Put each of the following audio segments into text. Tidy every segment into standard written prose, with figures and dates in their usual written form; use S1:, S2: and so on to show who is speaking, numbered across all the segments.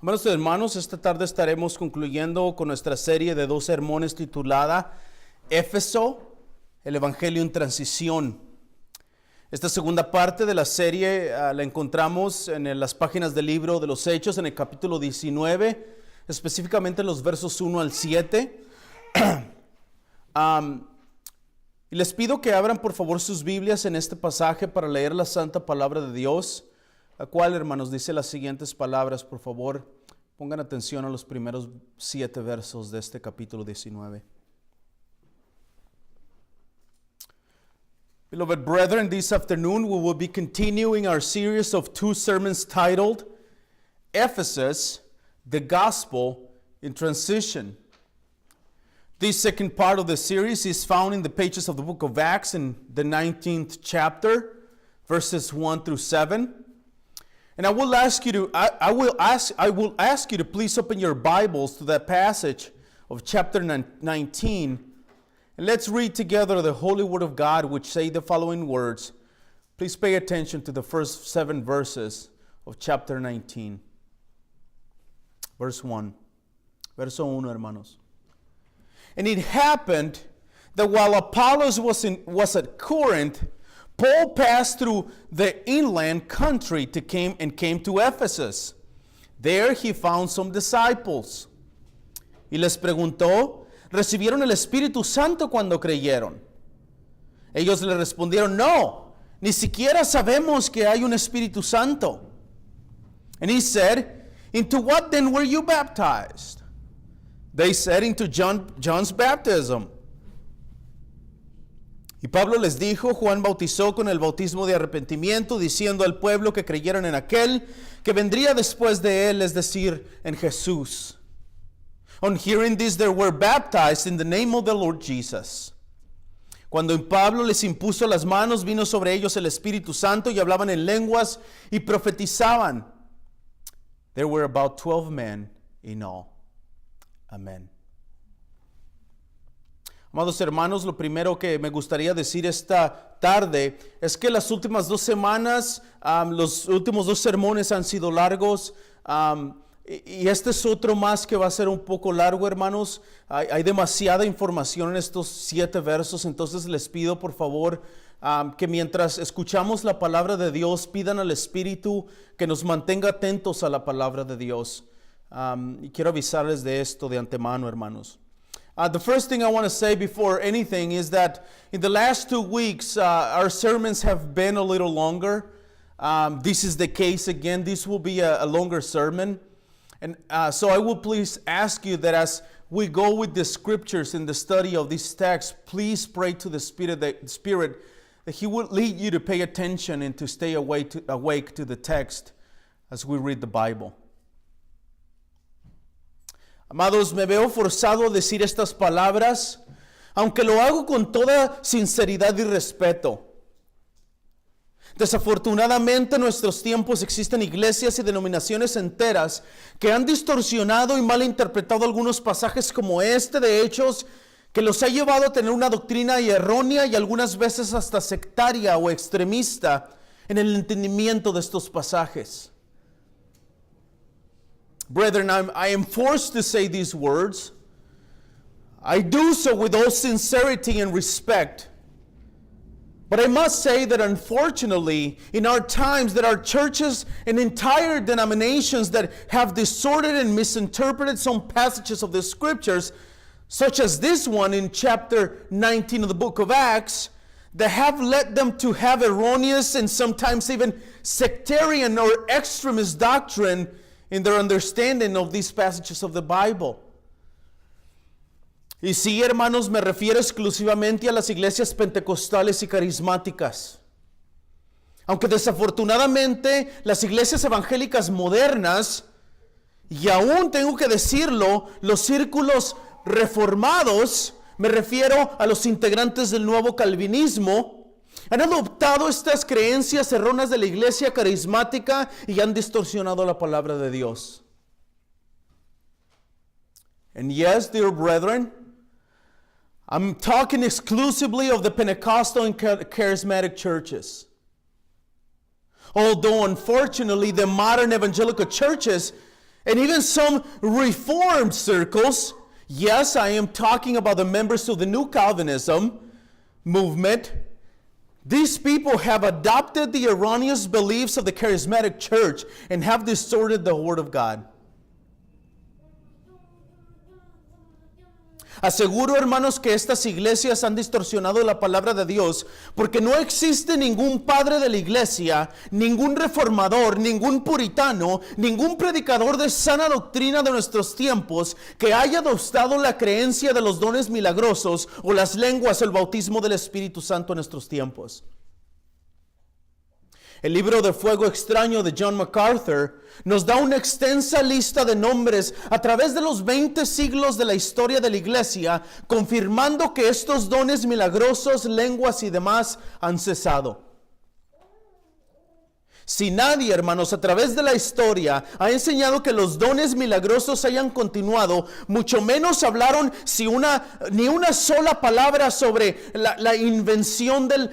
S1: Hermanos y hermanos, esta tarde estaremos concluyendo con nuestra serie de 2 sermones titulada Éfeso, el Evangelio en transición. Esta segunda parte de la serie la encontramos en las páginas del libro de los Hechos, en el capítulo 19, específicamente en los versos 1 al 7. Y les pido que abran por favor sus Biblias en este pasaje para leer la santa palabra de Dios, la cual, hermanos, dice las siguientes palabras. Por favor, pongan atención a los primeros 7 versos de este capítulo 19. Beloved brethren, this afternoon we will be continuing our series of 2 sermons titled Ephesus, the Gospel in Transition. This second part of the series is found in the pages of the book of Acts in the 19th chapter, verses 1 through 7. And I will ask you to please open your Bibles to that passage of chapter 19. And let's read together the Holy Word of God, which say the following words. Please pay attention to the first 7 verses of chapter 19. Verse 1. Verso 1, hermanos. And it happened that while Apollos was at Corinth, Paul passed through the inland country came to Ephesus. There he found some disciples. Y les preguntó, ¿recibieron el Espíritu Santo cuando creyeron? Ellos le respondieron, no, ni siquiera sabemos que hay un Espíritu Santo. And he said, into what then were you baptized? They said, into John's baptism. Y Pablo les dijo, Juan bautizó con el bautismo de arrepentimiento, diciendo al pueblo que creyeran en aquel que vendría después de él, es decir, en Jesús. On hearing this, they were baptized in the name of the Lord Jesus. Cuando Pablo les impuso las manos, vino sobre ellos el Espíritu Santo y hablaban en lenguas y profetizaban. There were about 12 men in all. Amén. Amados hermanos, lo primero que me gustaría decir esta tarde es que las últimas 2 semanas, los últimos 2 sermones han sido largos, y este es otro más que va a ser un poco largo, hermanos. Hay demasiada información en estos 7 versos, entonces les pido por favor que mientras escuchamos la palabra de Dios, pidan al Espíritu que nos mantenga atentos a la palabra de Dios. Y quiero avisarles de esto de antemano, hermanos. The first thing I want to say before anything is that in the last 2 weeks, our sermons have been a little longer. This is the case again. This will be a longer sermon. And so I will please ask you that as we go with the scriptures in the study of this text, please pray to the Spirit that He will lead you to pay attention and to stay awake to the text as we read the Bible. Amados, me veo forzado a decir estas palabras, aunque lo hago con toda sinceridad y respeto. Desafortunadamente en nuestros tiempos existen iglesias y denominaciones enteras que han distorsionado y malinterpretado algunos pasajes como este de Hechos, que los ha llevado a tener una doctrina errónea y algunas veces hasta sectaria o extremista en el entendimiento de estos pasajes. Brethren, I am forced to say these words. I do so with all sincerity and respect. But I must say that unfortunately, in our times, there are churches and entire denominations that have distorted and misinterpreted some passages of the scriptures, such as this one in chapter 19 of the book of Acts, that have led them to have erroneous and sometimes even sectarian or extremist doctrine in their understanding of these passages of the Bible. Y sí, hermanos, me refiero exclusivamente a las iglesias pentecostales y carismáticas. Aunque desafortunadamente las iglesias evangélicas modernas, y aún tengo que decirlo, los círculos reformados, me refiero a los integrantes del nuevo calvinismo, han adoptado estas creencias erróneas de la iglesia carismática y han distorsionado la palabra de Dios. And yes, dear brethren, I'm talking exclusively of the Pentecostal and charismatic churches. Although unfortunately the modern evangelical churches And even some Reformed circles, yes, I am talking about the members of the New Calvinism movement. These people have adopted the erroneous beliefs of the charismatic church and have distorted the Word of God. Aseguro, hermanos, que estas iglesias han distorsionado la palabra de Dios porque no existe ningún padre de la iglesia, ningún reformador, ningún puritano, ningún predicador de sana doctrina de nuestros tiempos que haya adoptado la creencia de los dones milagrosos o las lenguas o el bautismo del Espíritu Santo en nuestros tiempos. El libro de Fuego Extraño de John MacArthur nos da una extensa lista de nombres a través de los 20 siglos de la historia de la iglesia, confirmando que estos dones milagrosos, lenguas y demás han cesado. Si nadie, hermanos, a través de la historia ha enseñado que los dones milagrosos hayan continuado, mucho menos hablaron ni una sola palabra sobre la invención del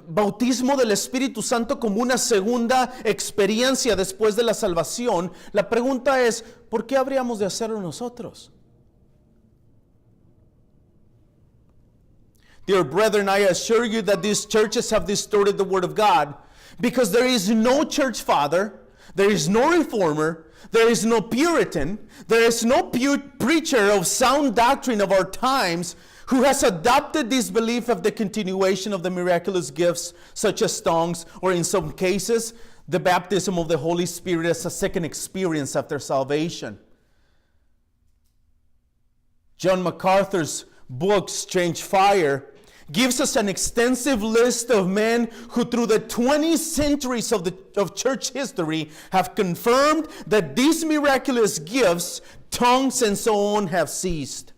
S1: bautismo del Espíritu Santo como una segunda experiencia después de la salvación. La pregunta es, ¿por qué habríamos de hacerlo nosotros? Dear brethren, I assure you that these churches have distorted the Word of God. Because there is no church father, there is no reformer, there is no Puritan, there is no preacher of sound doctrine of our times who has adopted this belief of the continuation of the miraculous gifts such as tongues, or in some cases, the baptism of the Holy Spirit as a second experience after salvation. John MacArthur's book, Strange Fire, gives us an extensive list of men who through the 20 centuries of church history have confirmed that these miraculous gifts, tongues and so on, have ceased.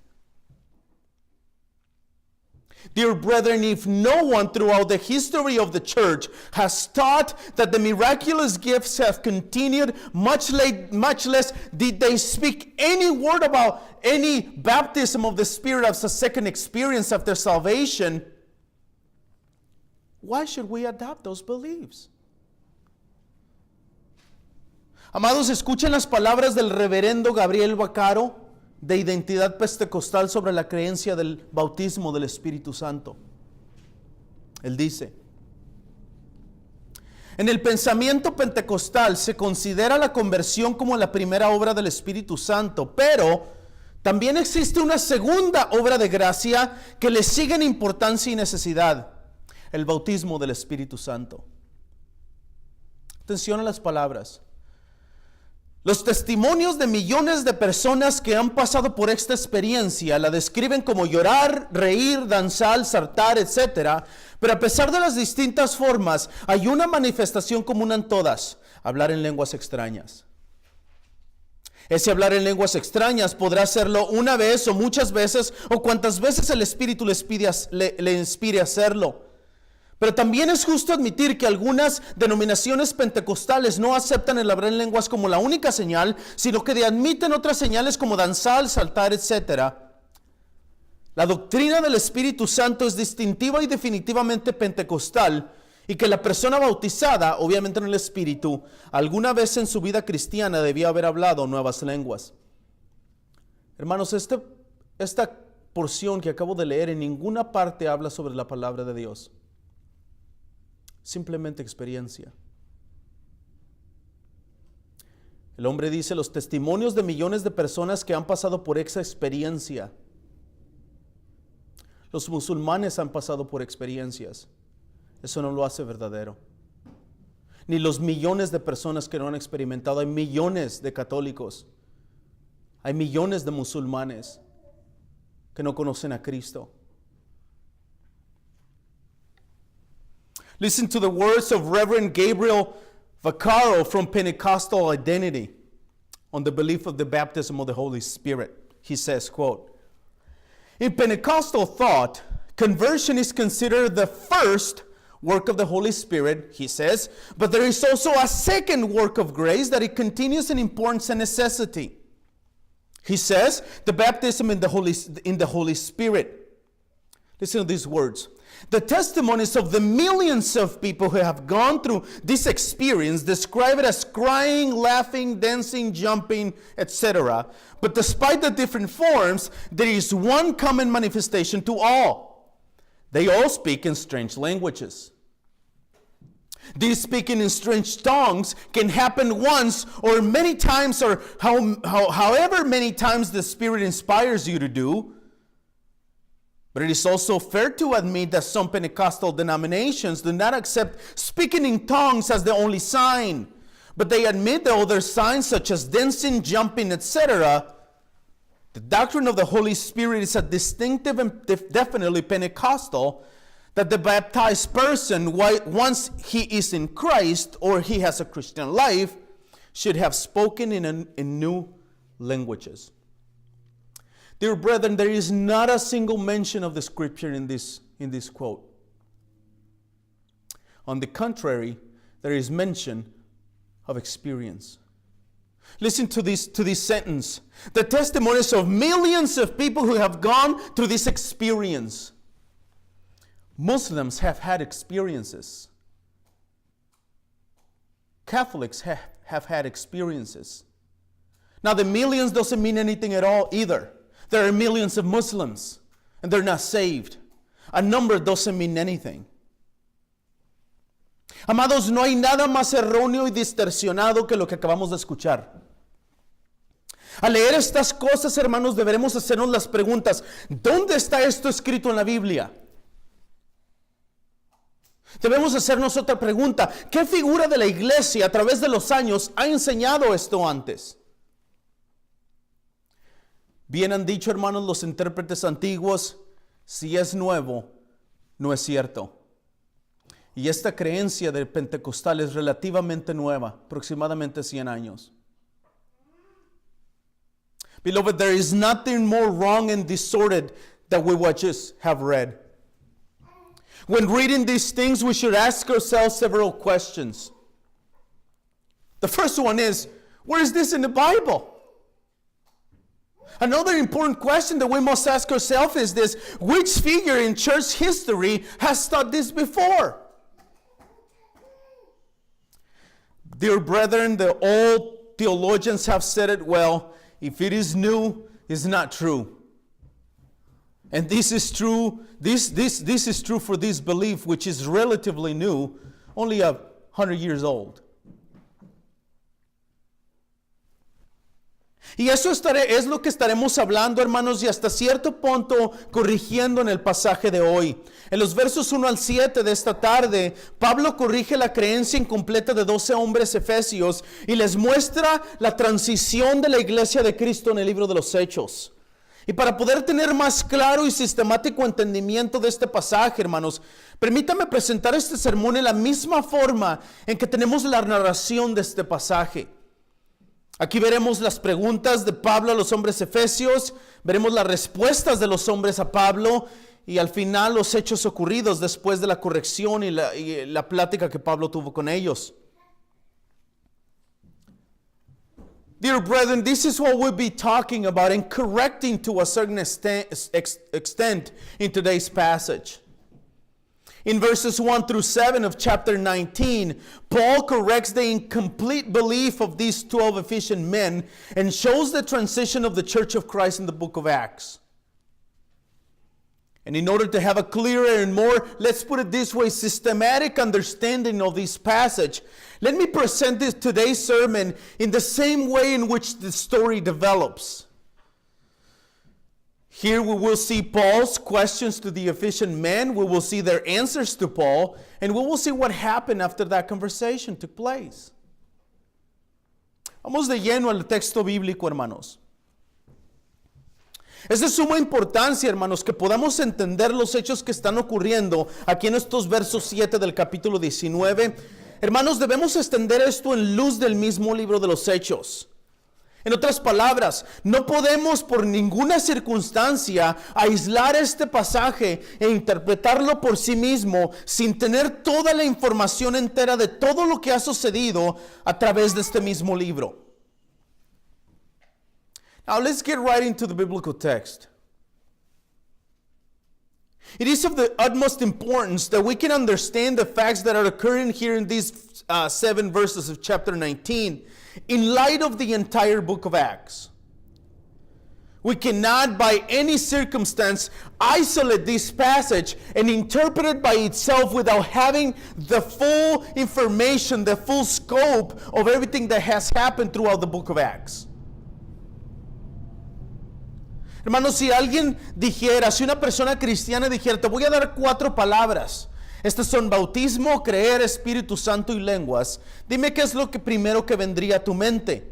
S1: Dear brethren, if no one throughout the history of the church has taught that the miraculous gifts have continued, much less did they speak any word about any baptism of the Spirit as a second experience after salvation, why should we adopt those beliefs? Amados, escuchen las palabras del reverendo Gabriel Vaccaro de Identidad Pentecostal sobre la creencia del bautismo del Espíritu Santo. Él dice: en el pensamiento pentecostal se considera la conversión como la primera obra del Espíritu Santo, pero también existe una segunda obra de gracia que le sigue en importancia y necesidad: el bautismo del Espíritu Santo. Atención a las palabras. Los testimonios de millones de personas que han pasado por esta experiencia la describen como llorar, reír, danzar, saltar, etc. Pero a pesar de las distintas formas, hay una manifestación común en todas: hablar en lenguas extrañas. Ese hablar en lenguas extrañas podrá hacerlo una vez o muchas veces o cuantas veces el Espíritu le inspire a hacerlo. Pero también es justo admitir que algunas denominaciones pentecostales no aceptan el hablar en lenguas como la única señal, sino que admiten otras señales como danzar, saltar, etc. La doctrina del Espíritu Santo es distintiva y definitivamente pentecostal, y que la persona bautizada, obviamente en el Espíritu, alguna vez en su vida cristiana debió haber hablado nuevas lenguas. Hermanos, esta porción que acabo de leer en ninguna parte habla sobre la palabra de Dios. Simplemente experiencia. El hombre dice los testimonios de millones de personas que han pasado por esa experiencia. Los musulmanes han pasado por experiencias. Eso no lo hace verdadero. Ni los millones de personas que no han experimentado. Hay millones de católicos. Hay millones de musulmanes que no conocen a Cristo. Listen to the words of Reverend Gabriel Vaccaro from Pentecostal Identity on the belief of the baptism of the Holy Spirit. He says, quote, in Pentecostal thought, conversion is considered the first work of the Holy Spirit, he says, but there is also a second work of grace that it continues in importance and necessity. He says, the baptism in the Holy Spirit. Listen to these words. The testimonies of the millions of people who have gone through this experience describe it as crying, laughing, dancing, jumping, etc. But despite the different forms, there is one common manifestation to all. They all speak in strange languages. This speaking in strange tongues can happen once or many times, or however many times the Spirit inspires you to do. But it is also fair to admit that some Pentecostal denominations do not accept speaking in tongues as the only sign, but they admit the other signs such as dancing, jumping, etc. The doctrine of the Holy Spirit is a distinctive and definitely Pentecostal, that the baptized person, once he is in Christ or he has a Christian life, should have spoken in new languages. Dear brethren, there is not a single mention of the scripture in this quote. On the contrary, there is mention of experience. Listen to this sentence. The testimonies of millions of people who have gone through this experience. Muslims have had experiences. Catholics have had experiences. Now, the millions doesn't mean anything at all either. There are millions of Muslims, and they're not saved. A number doesn't mean anything. Amados, no hay nada más erróneo y distorsionado que lo que acabamos de escuchar. Al leer estas cosas, hermanos, deberemos hacernos las preguntas: ¿dónde está esto escrito en la Biblia? Debemos hacernos otra pregunta: ¿qué figura de la iglesia a través de los años ha enseñado esto antes? Bien han dicho, hermanos, los intérpretes antiguos: si es nuevo, no es cierto. Y esta creencia del pentecostal es relativamente nueva, aproximadamente 100 años. Beloved, there is nothing more wrong and distorted than we just have read. When reading these things, we should ask ourselves several questions. The first one is, where is this in the Bible? Another important question that we must ask ourselves is this: which figure in church history has taught this before? Dear brethren, the old theologians have said it well: if it is new, it's not true. And this is true. This is true for this belief, which is relatively new, only 100 years old. Y eso es lo que estaremos hablando, hermanos, y hasta cierto punto corrigiendo en el pasaje de hoy. En los versos 1 al 7 de esta tarde, Pablo corrige la creencia incompleta de 12 hombres efesios y les muestra la transición de la iglesia de Cristo en el libro de los Hechos. Y para poder tener más claro y sistemático entendimiento de este pasaje, hermanos, permítame presentar este sermón en la misma forma en que tenemos la narración de este pasaje. Aquí veremos las preguntas de Pablo a los hombres efesios, veremos las respuestas de los hombres a Pablo y al final los hechos ocurridos después de la corrección y la plática que Pablo tuvo con ellos. Dear brethren, this is what we'll be talking about and correcting to a certain extent in today's passage. In verses 1 through 7 of chapter 19, Paul corrects the incomplete belief of these 12 Ephesian men and shows the transition of the Church of Christ in the book of Acts. And in order to have a clearer and more, let's put it this way, systematic understanding of this passage, let me present today's sermon in the same way in which the story develops. Here we will see Paul's questions to the Ephesian men, we will see their answers to Paul, and we will see what happened after that conversation took place. Vamos de lleno al texto bíblico, hermanos. Es de suma importancia, hermanos, que podamos entender los hechos que están ocurriendo aquí en estos versos 7 del capítulo 19. Hermanos, debemos extender esto en luz del mismo libro de los Hechos. En otras palabras, no podemos por ninguna circunstancia aislar este pasaje e interpretarlo por sí mismo sin tener toda la información entera de todo lo que ha sucedido a través de este mismo libro. Now let's get right into the biblical text. It is of the utmost importance that we can understand the facts that are occurring here in these 7 verses of chapter 19 in light of the entire book of Acts. We cannot by any circumstance isolate this passage and interpret it by itself without having the full information, the full scope of everything that has happened throughout the book of Acts. Hermanos, si alguien dijera, si una persona cristiana dijera, te voy a dar 4 palabras. Estas son bautismo, creer, Espíritu Santo y lenguas. Dime qué es lo que primero que vendría a tu mente.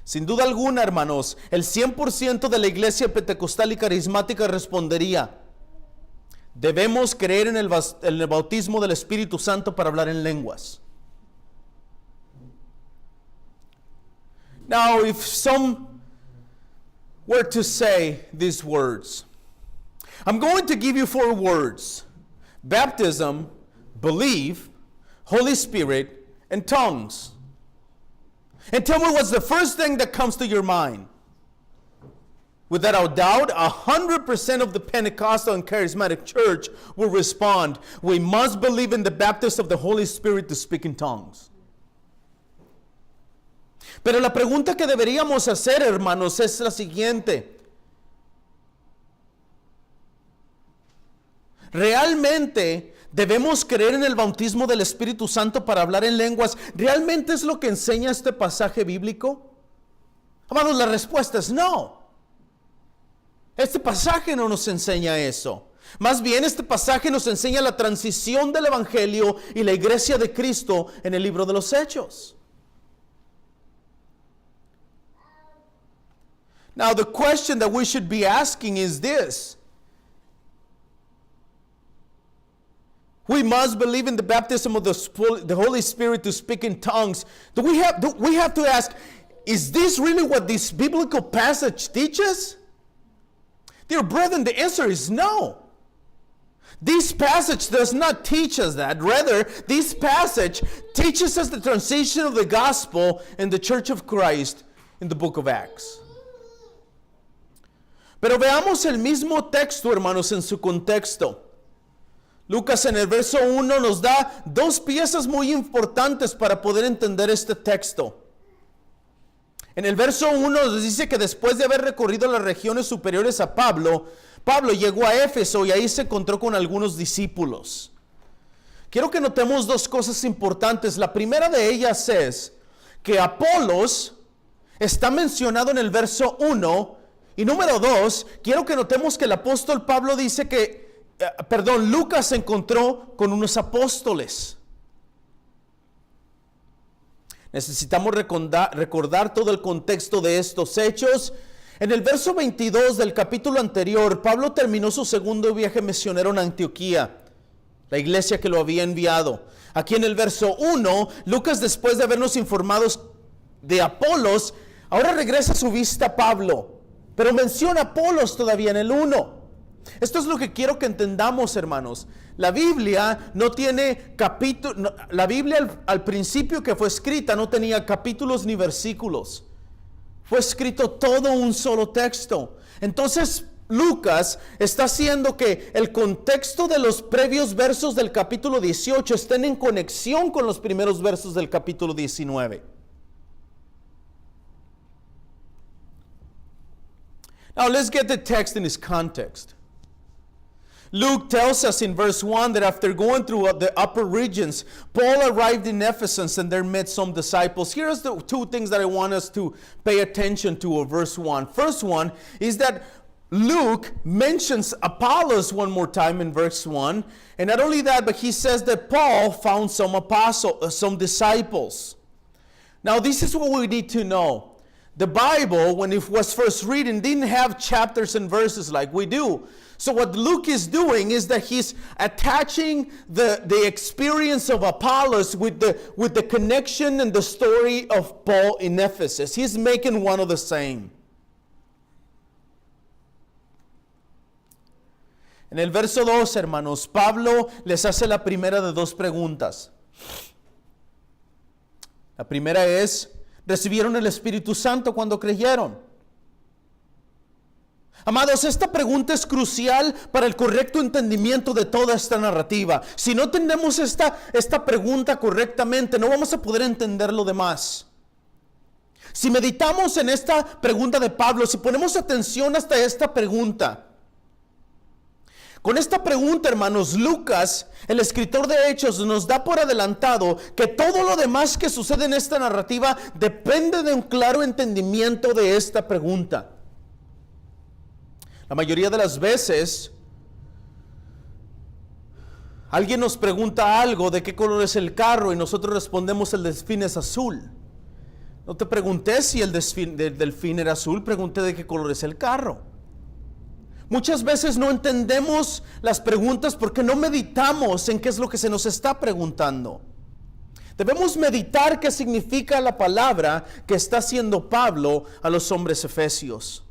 S1: Sin duda alguna, hermanos, el 100% de la iglesia pentecostal y carismática respondería, debemos creer en el bautismo del Espíritu Santo para hablar en lenguas. Now, if some were to say these words, I'm going to give you 4 words: baptism, belief, Holy Spirit, and tongues. And tell me what's the first thing that comes to your mind. Without doubt, 100% of the Pentecostal and Charismatic Church will respond, we must believe in the baptism of the Holy Spirit to speak in tongues. Pero la pregunta que deberíamos hacer, hermanos, es la siguiente. ¿Realmente debemos creer en el bautismo del Espíritu Santo para hablar en lenguas? ¿Realmente es lo que enseña este pasaje bíblico? Amados, la respuesta es no. Este pasaje no nos enseña eso. Más bien, este pasaje nos enseña la transición del Evangelio y la iglesia de Cristo en el libro de los Hechos. Now, the question that we should be asking is this. We must believe in the baptism of the Holy Spirit to speak in tongues. Do we have to ask, is this really what this biblical passage teaches? Dear brethren, the answer is no. This passage does not teach us that. Rather, this passage teaches us the transition of the gospel in the Church of Christ in the book of Acts. Pero veamos el mismo texto, hermanos, en su contexto. Lucas en el verso 1 nos da 2 piezas muy importantes para poder entender este texto. En el verso 1 nos dice que después de haber recorrido las regiones superiores a Pablo llegó a Éfeso y ahí se encontró con algunos discípulos. Quiero que notemos 2 cosas importantes. La primera de ellas es que Apolos está mencionado en el verso 1. Y número 2, quiero que notemos que el apóstol Pablo dice que, Lucas se encontró con unos apóstoles. Necesitamos recordar todo el contexto de estos hechos. En el verso 22 del capítulo anterior, Pablo terminó su segundo viaje misionero en Antioquía, la iglesia que lo había enviado. Aquí en el verso 1, Lucas, después de habernos informado de Apolos, ahora regresa su vista a Pablo. Pero menciona a Apolos todavía en el 1. Esto es lo que quiero que entendamos, hermanos. La Biblia no tiene capítulos. La Biblia al principio que fue escrita no tenía capítulos ni versículos. Fue escrito todo un solo texto. Entonces Lucas está haciendo que el contexto de los previos versos del capítulo 18 estén en conexión con los primeros versos del capítulo 19. Now let's get the text in its context. Luke tells us in verse 1 that after going through the upper regions, Paul arrived in Ephesus and there met some disciples. Here's the 2 things that I want us to pay attention to of verse 1. First one is that Luke mentions Apollos one more time in verse 1. And not only that, but he says that Paul found some disciples. Now this is what we need to know. The Bible, when it was first written, didn't have chapters and verses like we do. So what Luke is doing is that he's attaching the experience of Apollos with the connection and the story of Paul in Ephesus. He's making one of the same. En el verso 2, hermanos, Pablo les hace la primera de 2 preguntas. La primera es, ¿recibieron el Espíritu Santo cuando creyeron? Amados, esta pregunta es crucial para el correcto entendimiento de toda esta narrativa. Si no entendemos esta pregunta correctamente, no vamos a poder entender lo demás. Si meditamos en esta pregunta de Pablo, si ponemos atención hasta esta pregunta, con esta pregunta, hermanos, Lucas, el escritor de Hechos, nos da por adelantado que todo lo demás que sucede en esta narrativa depende de un claro entendimiento de esta pregunta. La mayoría de las veces, alguien nos pregunta algo, de qué color es el carro, y nosotros respondemos el delfín es azul. No te pregunté si el delfín era azul, pregunté de qué color es el carro. Muchas veces no entendemos las preguntas porque no meditamos en qué es lo que se nos está preguntando. Debemos meditar qué significa la palabra que está haciendo Pablo a los hombres efesios.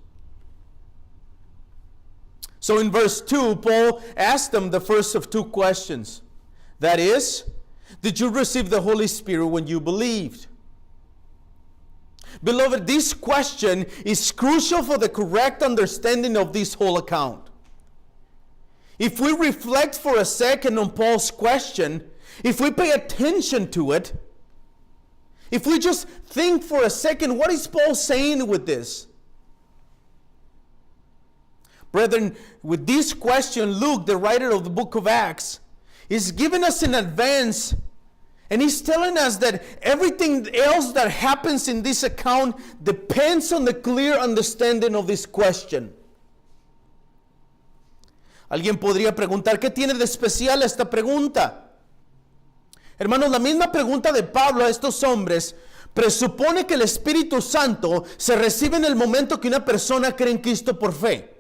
S1: So in verse 2, Paul asked them the first of two questions. That is, did you receive the Holy Spirit when you believed? Beloved, this question is crucial for the correct understanding of this whole account. If we reflect for a second on Paul's question, if we pay attention to it, if we just think for a second, what is Paul saying with this? Brethren, with this question, Luke, the writer of the book of Acts, is giving us in advance, and he's telling us that everything else that happens in this account depends on the clear understanding of this question. Alguien podría preguntar, ¿qué tiene de especial esta pregunta? Hermanos, la misma pregunta de Pablo a estos hombres presupone que el Espíritu Santo se recibe en el momento que una persona cree en Cristo por fe.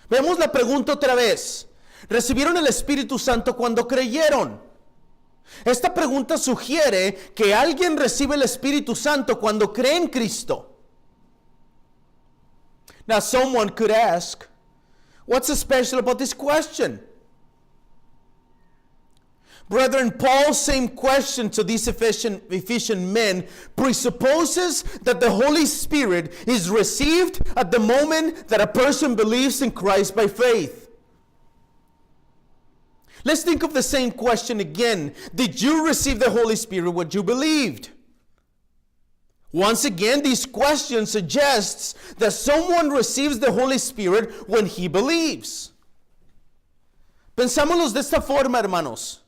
S1: Veamos la pregunta otra vez. ¿Recibieron el Espíritu Santo cuando creyeron? Esta pregunta sugiere que alguien recibe el Espíritu Santo cuando cree en Cristo. Now someone could ask, what's so special about this question? Brethren, Paul's same question to these Ephesian men presupposes that the Holy Spirit is received at the moment that a person believes in Christ by faith. Let's think of the same question again. Did you receive the Holy Spirit when you believed? Once again, this question suggests that someone receives the Holy Spirit when he believes. Pensámoslo de esta forma, hermanos.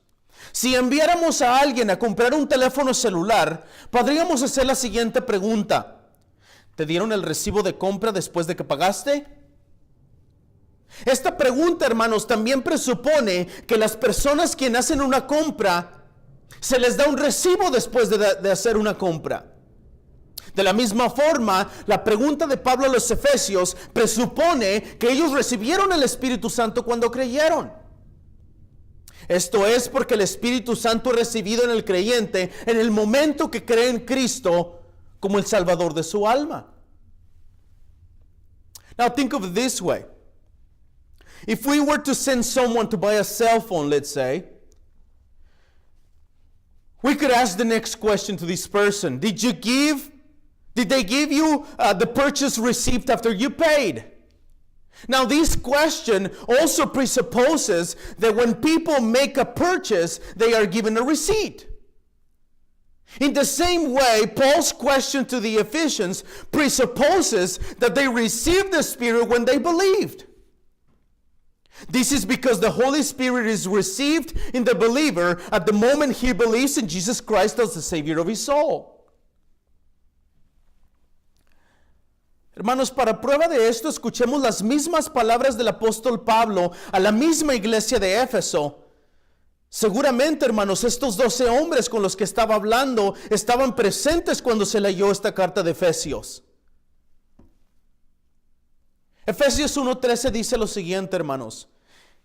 S1: Si enviáramos a alguien a comprar un teléfono celular, podríamos hacer la siguiente pregunta. ¿Te dieron el recibo de compra después de que pagaste? Esta pregunta, hermanos, también presupone que las personas que hacen una compra, se les da un recibo después de hacer una compra. De la misma forma, la pregunta de Pablo a los Efesios presupone que ellos recibieron el Espíritu Santo cuando creyeron. Esto es porque el Espíritu Santo es recibido en el creyente en el momento que cree en Cristo como el Salvador de su alma. Now think of it this way. If we were to send someone to buy a cell phone, let's say, we could ask the next question to this person. Did they give you the purchase receipt after you paid? Now this question also presupposes that when people make a purchase, they are given a receipt. In the same way, Paul's question to the Ephesians presupposes that they received the Spirit when they believed. This is because the Holy Spirit is received in the believer at the moment he believes in Jesus Christ as the Savior of his soul. Hermanos, para prueba de esto, escuchemos las mismas palabras del apóstol Pablo a la misma iglesia de Éfeso. Seguramente, hermanos, estos 12 hombres con los que estaba hablando estaban presentes cuando se leyó esta carta de Efesios. Efesios 1:13 dice lo siguiente, hermanos.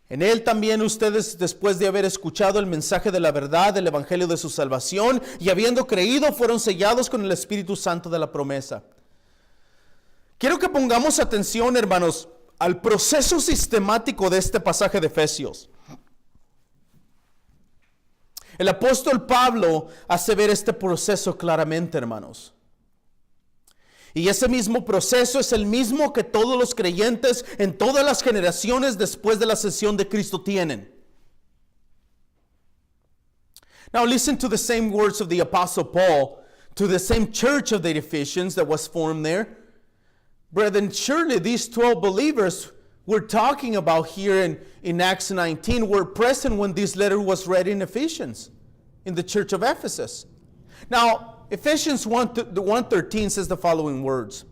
S1: En él también ustedes, después de haber escuchado el mensaje de la verdad, del evangelio de su salvación, y habiendo creído, fueron sellados con el Espíritu Santo de la promesa. Quiero que pongamos atención, hermanos, al proceso sistemático de este pasaje de Efesios. El apóstol Pablo hace ver este proceso claramente, hermanos. Y ese mismo proceso es el mismo que todos los creyentes en todas las generaciones después de la ascensión de Cristo tienen. Now listen to the same words of the Apostle Paul to the same church of the Ephesians that was formed there. Brethren, surely these 12 believers we're talking about here in Acts 19 were present when this letter was read in Ephesians, in the church of Ephesus. Now, Ephesians 1:13 says the following words.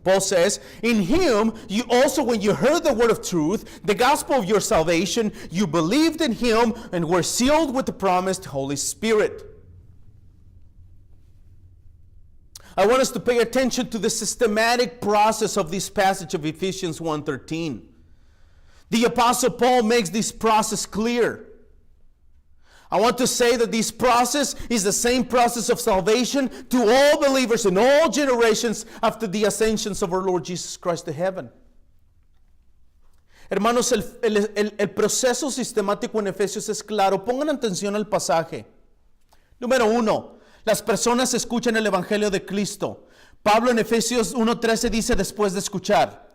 S1: Paul says, in him you also, when you heard the word of truth, the gospel of your salvation, you believed in him and were sealed with the promised Holy Spirit. I want us to pay attention to the systematic process of this passage of Ephesians 1:13. The Apostle Paul makes this process clear. I want to say that this process is the same process of salvation to all believers in all generations after the ascensions of our Lord Jesus Christ to heaven. Hermanos, el proceso sistemático en Efesios es claro. Pongan atención al pasaje. Número 1. Las personas escuchan el Evangelio de Cristo. Pablo en Efesios 1:13 dice después de escuchar.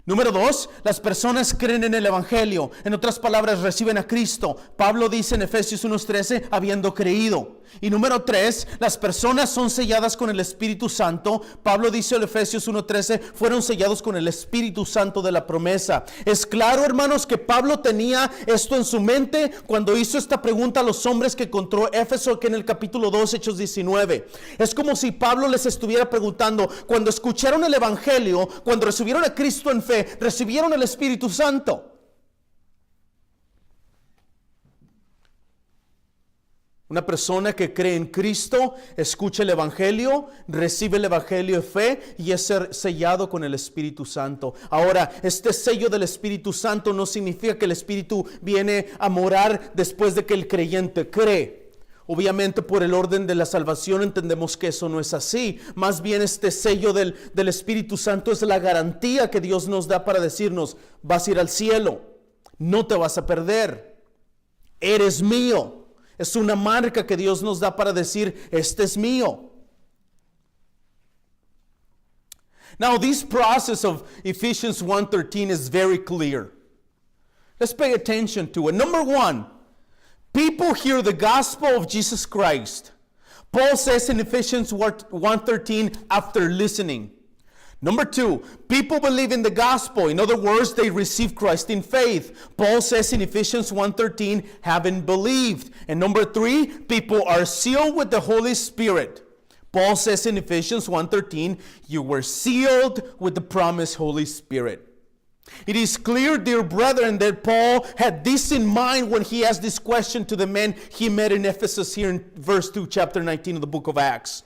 S1: Número 2, las personas creen en el Evangelio. En otras palabras, reciben a Cristo. Pablo dice en Efesios 1:13, habiendo creído. Y número 3, las personas son selladas con el Espíritu Santo. Pablo dice en Efesios 1:13, fueron sellados con el Espíritu Santo de la promesa. Es claro, hermanos, que Pablo tenía esto en su mente cuando hizo esta pregunta a los hombres que encontró Éfeso, que en el capítulo 2, Hechos 19. Es como si Pablo les estuviera preguntando, cuando escucharon el Evangelio, cuando recibieron a Cristo en fe, recibieron el Espíritu Santo. Una persona que cree en Cristo, escucha el Evangelio, recibe el Evangelio de fe y es sellado con el Espíritu Santo. Ahora, este sello del Espíritu Santo no significa que el Espíritu viene a morar después de que el creyente cree. Obviamente por el orden de la salvación entendemos que eso no es así. Más bien este sello del Espíritu Santo es la garantía que Dios nos da para decirnos, vas a ir al cielo, no te vas a perder, eres mío. Es una marca que Dios nos da para decir, este es mío. Now, this process of Ephesians 1:13 is very clear. Let's pay attention to it. Number 1, people hear the gospel of Jesus Christ. Paul says in Ephesians 1:13, after listening. Number 2, people believe in the gospel. In other words, they receive Christ in faith. Paul says in Ephesians 1:13, having believed. And number 3, people are sealed with the Holy Spirit. Paul says in Ephesians 1:13, you were sealed with the promised Holy Spirit. It is clear, dear brethren, that Paul had this in mind when he asked this question to the men he met in Ephesus here in verse 2, chapter 19 of the book of Acts.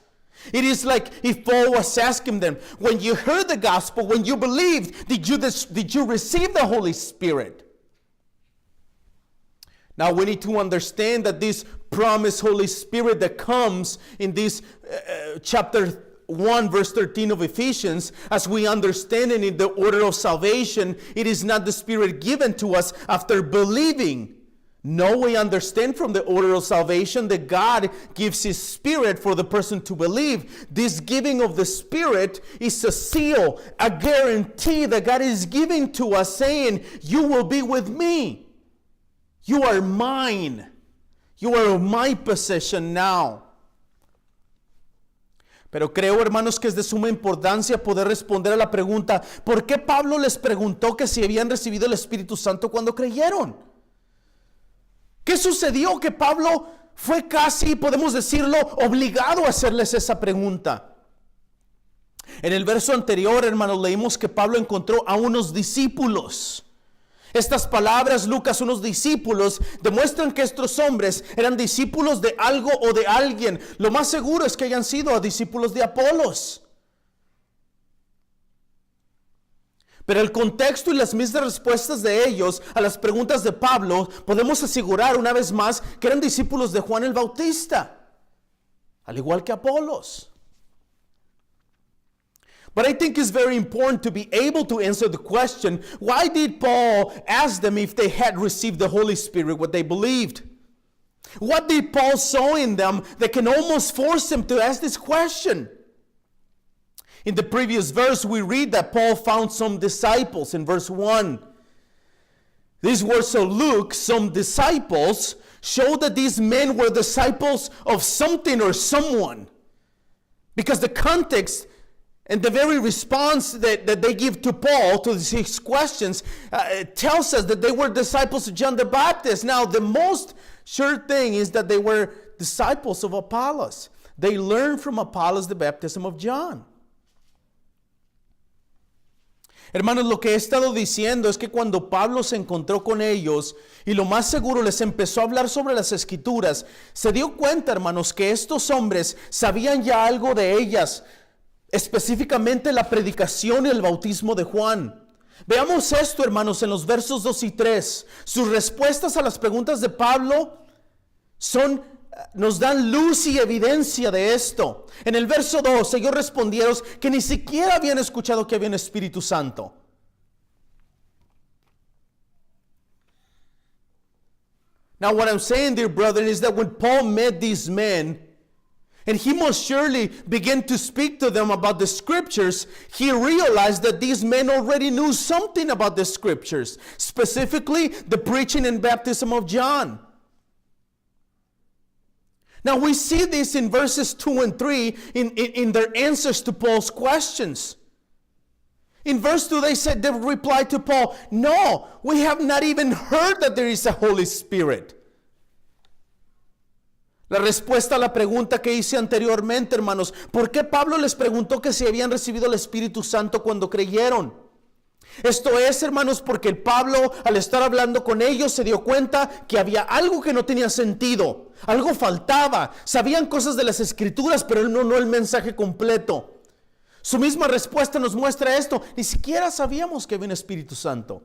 S1: It is like if Paul was asking them, when you heard the gospel, when you believed, did you receive the Holy Spirit? Now we need to understand that this promised Holy Spirit that comes in this chapter 1 verse 13 of Ephesians, as we understand it in the order of salvation, it is not the Spirit given to us after believing. No, we understand from the order of salvation that God gives His Spirit for the person to believe. This giving of the Spirit is a seal, a guarantee that God is giving to us, saying, you will be with me. You are mine. You are my possession now. Pero creo, hermanos, que es de suma importancia poder responder a la pregunta, ¿por qué Pablo les preguntó que si habían recibido el Espíritu Santo cuando creyeron? ¿Qué sucedió? Que Pablo fue casi, podemos decirlo, obligado a hacerles esa pregunta. En el verso anterior, hermanos, leímos que Pablo encontró a unos discípulos. Estas palabras, Lucas, unos discípulos, demuestran que estos hombres eran discípulos de algo o de alguien. Lo más seguro es que hayan sido discípulos de Apolos. Pero el contexto y las mismas respuestas de ellos a las preguntas de Pablo, podemos asegurar una vez más que eran discípulos de Juan el Bautista, al igual que Apolos. But I think it's very important to be able to answer the question, why did Paul ask them if they had received the Holy Spirit, what they believed? What did Paul saw in them that can almost force them to ask this question? In the previous verse, we read that Paul found some disciples in verse 1. These words of Luke, some disciples, show that these men were disciples of something or someone. Because the context and the very response that they give to Paul to these questions tells us that they were disciples of John the Baptist. Now, the most sure thing is that they were disciples of Apollos. They learned from Apollos the baptism of John. Hermanos, lo que he estado diciendo es que cuando Pablo se encontró con ellos y lo más seguro les empezó a hablar sobre las escrituras, se dio cuenta, hermanos, que estos hombres sabían ya algo de ellas, específicamente la predicación y el bautismo de Juan. Veamos esto, hermanos, en los versos 2 y 3. Sus respuestas a las preguntas de Pablo nos dan luz y evidencia de esto. En el verso 2, ellos respondieron que ni siquiera habían escuchado que había un Espíritu Santo. Now what I'm saying, dear brother, is that when Paul met these men, and he most surely began to speak to them about the scriptures, he realized that these men already knew something about the scriptures, specifically the preaching and baptism of John. Now we see this in verses 2 and 3 in their answers to Paul's questions. In verse 2 they replied to Paul, "No, we have not even heard that there is a Holy Spirit." La respuesta a la pregunta que hice anteriormente, hermanos, ¿por qué Pablo les preguntó que si habían recibido el Espíritu Santo cuando creyeron? Esto es, hermanos, porque Pablo, al estar hablando con ellos, se dio cuenta que había algo que no tenía sentido, algo faltaba. Sabían cosas de las Escrituras, pero no el mensaje completo. Su misma respuesta nos muestra esto. Ni siquiera sabíamos que había un Espíritu Santo.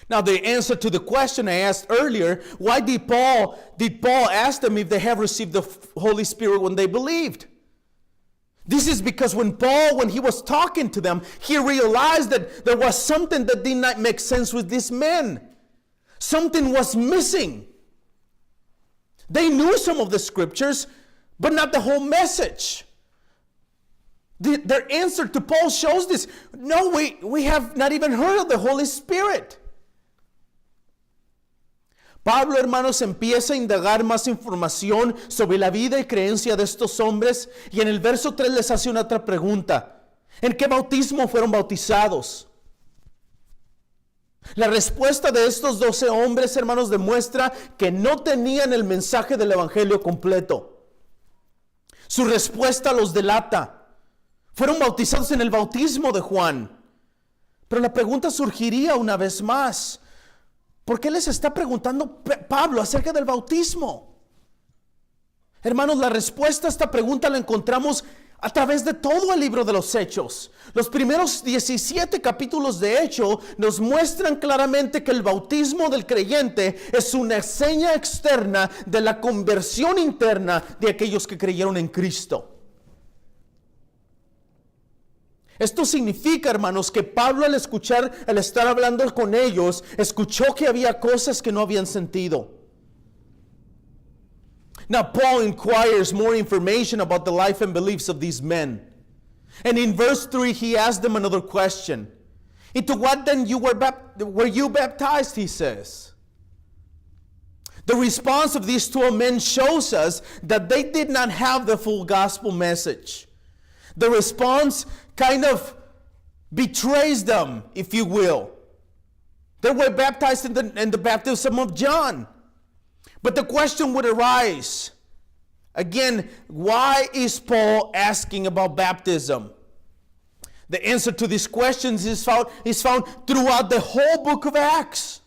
S1: Now, the answer to the question I asked earlier, why did Paul ask them if they have received the Holy Spirit when they believed? This is because when he was talking to them, he realized that there was something that did not make sense with these men. Something was missing. They knew some of the scriptures, but not the whole message. Their answer to Paul shows this. No, we have not even heard of the Holy Spirit. Pablo, hermanos, empieza a indagar más información sobre la vida y creencia de estos hombres, y en el verso 3 les hace una otra pregunta. ¿En qué bautismo fueron bautizados? La respuesta de estos 12 hombres, hermanos, demuestra que no tenían el mensaje del evangelio completo. Su respuesta los delata. Fueron bautizados en el bautismo de Juan. Pero la pregunta surgiría una vez más. ¿Por qué les está preguntando Pablo acerca del bautismo? Hermanos, la respuesta a esta pregunta la encontramos a través de todo el libro de los Hechos. Los primeros 17 capítulos de Hechos nos muestran claramente que el bautismo del creyente es una seña externa de la conversión interna de aquellos que creyeron en Cristo. Esto significa, hermanos, que Pablo al estar hablando con ellos, escuchó que había cosas que no habían sentido. Now Paul inquires more information about the life and beliefs of these men. And in verse 3 he asked them another question. Into what then were you baptized, he says. The response of these two men shows us that they did not have the full gospel message. The response kind of betrays them, if you will. They were baptized in the baptism of John. But the question would arise, again, why is Paul asking about baptism? The answer to these questions is found throughout the whole book of Acts.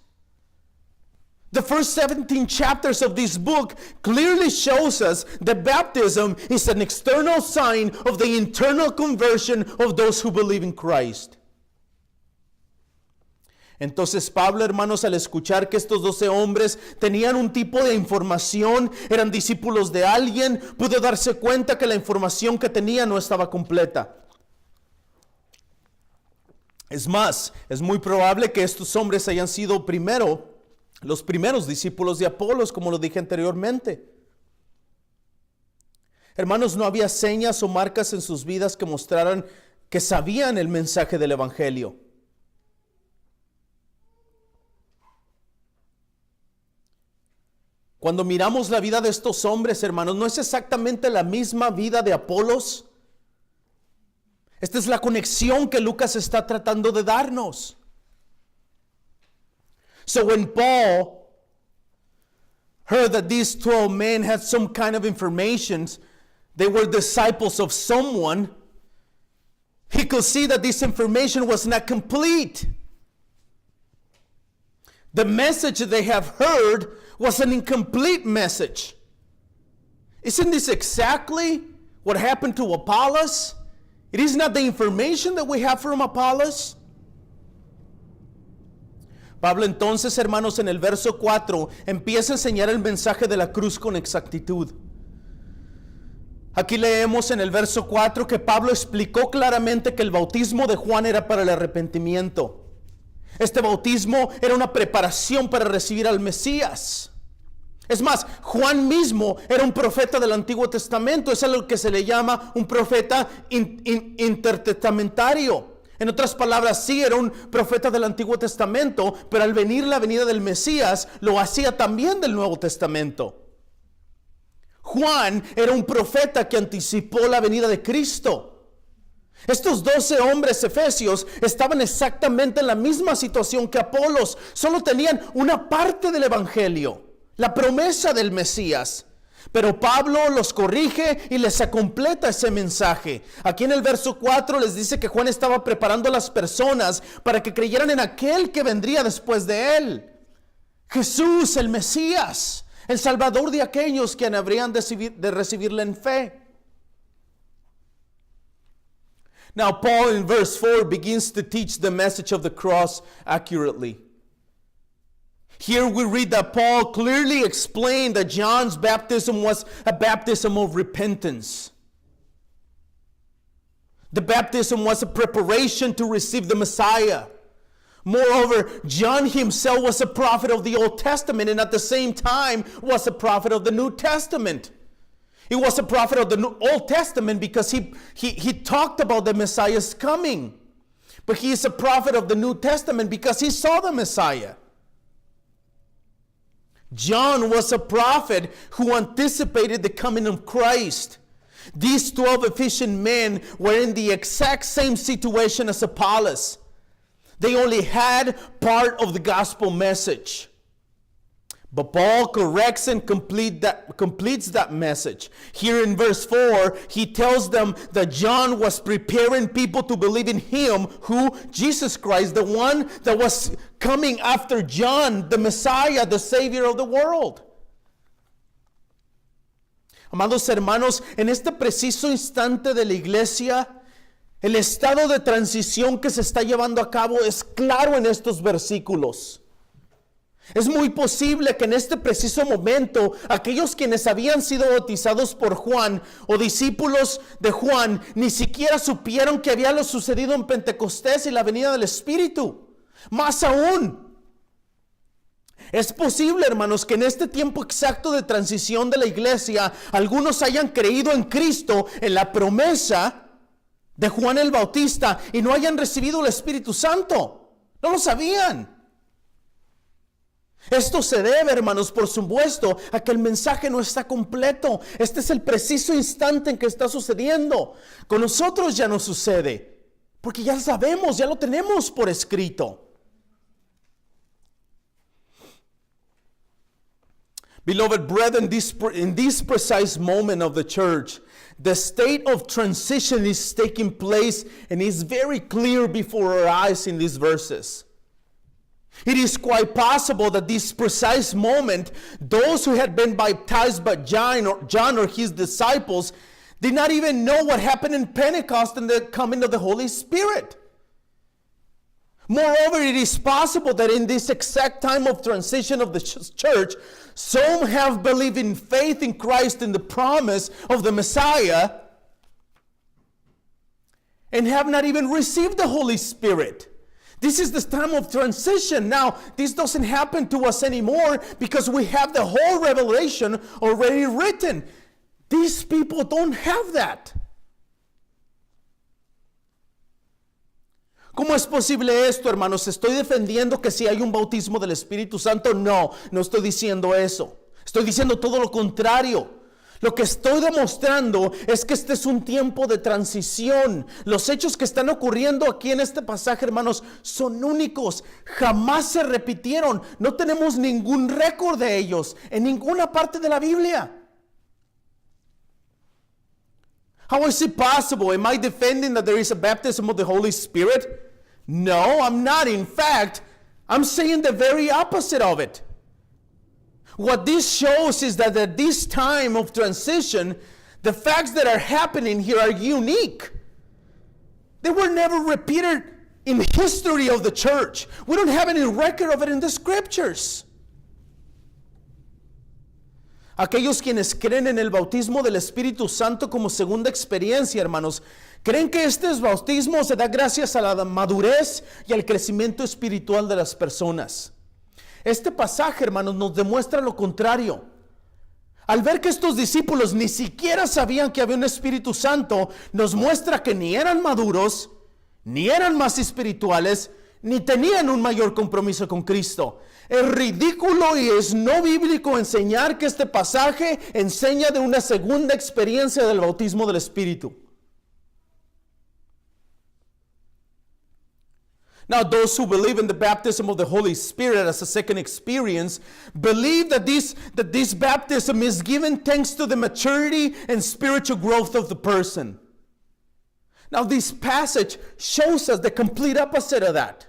S1: The first 17 chapters of this book clearly shows us that baptism is an external sign of the internal conversion of those who believe in Christ. Entonces Pablo, hermanos, al escuchar que estos 12 hombres tenían un tipo de información, eran discípulos de alguien, pudo darse cuenta que la información que tenían no estaba completa. Es más, es muy probable que estos hombres hayan sido los primeros discípulos de Apolos, como lo dije anteriormente. Hermanos, no había señas o marcas en sus vidas que mostraran que sabían el mensaje del Evangelio. Cuando miramos la vida de estos hombres, hermanos, no es exactamente la misma vida de Apolos. Esta es la conexión que Lucas está tratando de darnos. So when Paul heard that these 12 men had some kind of information, they were disciples of someone, he could see that this information was not complete. The message they have heard was an incomplete message. Isn't this exactly what happened to Apollos? It is not the information that we have from Apollos. Pablo entonces, hermanos, en el verso 4 empieza a enseñar el mensaje de la cruz con exactitud. Aquí leemos en el verso 4 que Pablo explicó claramente que el bautismo de Juan era para el arrepentimiento. Este bautismo era una preparación para recibir al Mesías. Es más, Juan mismo era un profeta del Antiguo Testamento. Es lo que se le llama un profeta intertestamentario. En otras palabras, sí era un profeta del Antiguo Testamento, pero al venir la venida del Mesías, lo hacía también del Nuevo Testamento. Juan era un profeta que anticipó la venida de Cristo. Estos 12 hombres efesios estaban exactamente en la misma situación que Apolos. Solo tenían una parte del Evangelio, la promesa del Mesías. Pero Pablo los corrige y les completa ese mensaje. Aquí en el verso 4 les dice que Juan estaba preparando a las personas para que creyeran en aquel que vendría después de él. Jesús, el Mesías, el Salvador de aquellos que habrían de recibirle en fe. Now Paul in verse 4 begins to teach the message of the cross accurately. Here we read that Paul clearly explained that John's baptism was a baptism of repentance. The baptism was a preparation to receive the Messiah. Moreover, John himself was a prophet of the Old Testament and at the same time was a prophet of the New Testament. He was a prophet of the Old Testament because he talked about the Messiah's coming. But he is a prophet of the New Testament because he saw the Messiah. John was a prophet who anticipated the coming of Christ. These 12 Ephesian men were in the exact same situation as Apollos. They only had part of the gospel message. But Paul corrects and completes that message. Here in verse 4, he tells them that John was preparing people to believe in him, who, Jesus Christ, the one that was coming after John, the Messiah, the Savior of the world. Amados hermanos, en este preciso instante de la iglesia, el estado de transición que se está llevando a cabo es claro en estos versículos. Es muy posible que en este preciso momento aquellos quienes habían sido bautizados por Juan o discípulos de Juan ni siquiera supieron que había lo sucedido en Pentecostés y la venida del Espíritu. Más aún, es posible, hermanos, que en este tiempo exacto de transición de la iglesia algunos hayan creído en Cristo, en la promesa de Juan el Bautista, y no hayan recibido el Espíritu Santo. No lo sabían. Esto se debe, hermanos, por supuesto, a que el mensaje no está completo. Este es el preciso instante en que está sucediendo. Con nosotros ya no sucede, porque ya sabemos, ya lo tenemos por escrito. Beloved brethren, in this precise moment of the church, the state of transition is taking place and is very clear before our eyes in these verses. It is quite possible that this precise moment, those who had been baptized by John or his disciples did not even know what happened in Pentecost and the coming of the Holy Spirit. Moreover, it is possible that in this exact time of transition of the church, some have believed in faith in Christ and the promise of the Messiah and have not even received the Holy Spirit. This is the time of transition. Now, this doesn't happen to us anymore because we have the whole revelation already written. These people don't have that. ¿Cómo es posible esto, hermanos? ¿Estoy defendiendo que si hay un bautismo del Espíritu Santo? No, no estoy diciendo eso. Estoy diciendo todo lo contrario. Lo que estoy demostrando es que este es un tiempo de transición. Los hechos que están ocurriendo aquí en este pasaje, hermanos, son únicos. Jamás se repitieron. No tenemos ningún récord de ellos en ninguna parte de la Biblia. How is it possible? Am I defending that there is a baptism of the Holy Spirit? No, I'm not. In fact, I'm saying the very opposite of it. What this shows is that at this time of transition, the facts that are happening here are unique. They were never repeated in the history of the church. We don't have any record of it in the scriptures. Aquellos quienes creen en el bautismo del Espíritu Santo como segunda experiencia, hermanos, creen que este bautismo se da gracias a la madurez y al crecimiento espiritual de las personas. Este pasaje, hermanos, nos demuestra lo contrario. Al ver que estos discípulos ni siquiera sabían que había un Espíritu Santo, nos muestra que ni eran maduros, ni eran más espirituales, ni tenían un mayor compromiso con Cristo. Es ridículo y es no bíblico enseñar que este pasaje enseña de una segunda experiencia del bautismo del Espíritu. Now, those who believe in the baptism of the Holy Spirit as a second experience believe that this baptism is given thanks to the maturity and spiritual growth of the person. Now, this passage shows us the complete opposite of that.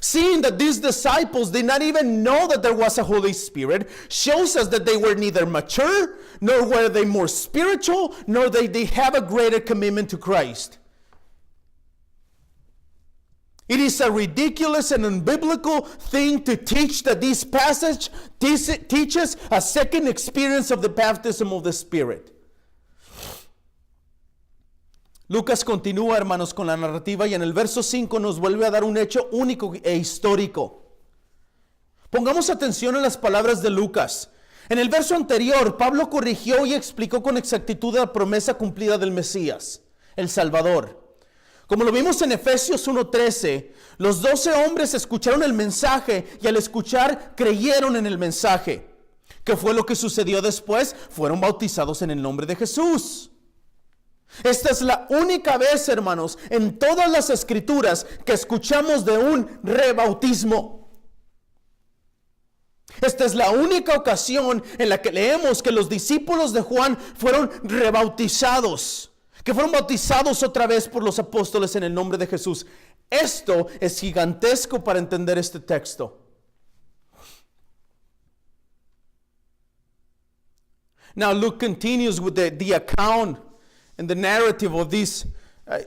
S1: Seeing that these disciples did not even know that there was a Holy Spirit shows us that they were neither mature, nor were they more spiritual, nor did they have a greater commitment to Christ. It is a ridiculous and unbiblical thing to teach that this passage teaches a second experience of the baptism of the Spirit. Lucas continúa, hermanos, con la narrativa y en el verso 5 nos vuelve a dar un hecho único e histórico. Pongamos atención a las palabras de Lucas. En el verso anterior, Pablo corrigió y explicó con exactitud la promesa cumplida del Mesías, el Salvador. Como lo vimos en Efesios 1:13, los 12 hombres escucharon el mensaje y al escuchar creyeron en el mensaje. ¿Qué fue lo que sucedió después? Fueron bautizados en el nombre de Jesús. Esta es la única vez, hermanos, en todas las escrituras que escuchamos de un rebautismo. Esta es la única ocasión en la que leemos que los discípulos de Juan fueron rebautizados, que fueron bautizados otra vez por los apóstoles en el nombre de Jesús. Esto es gigantesco para entender este texto. Now Luke continues with the account and the narrative of this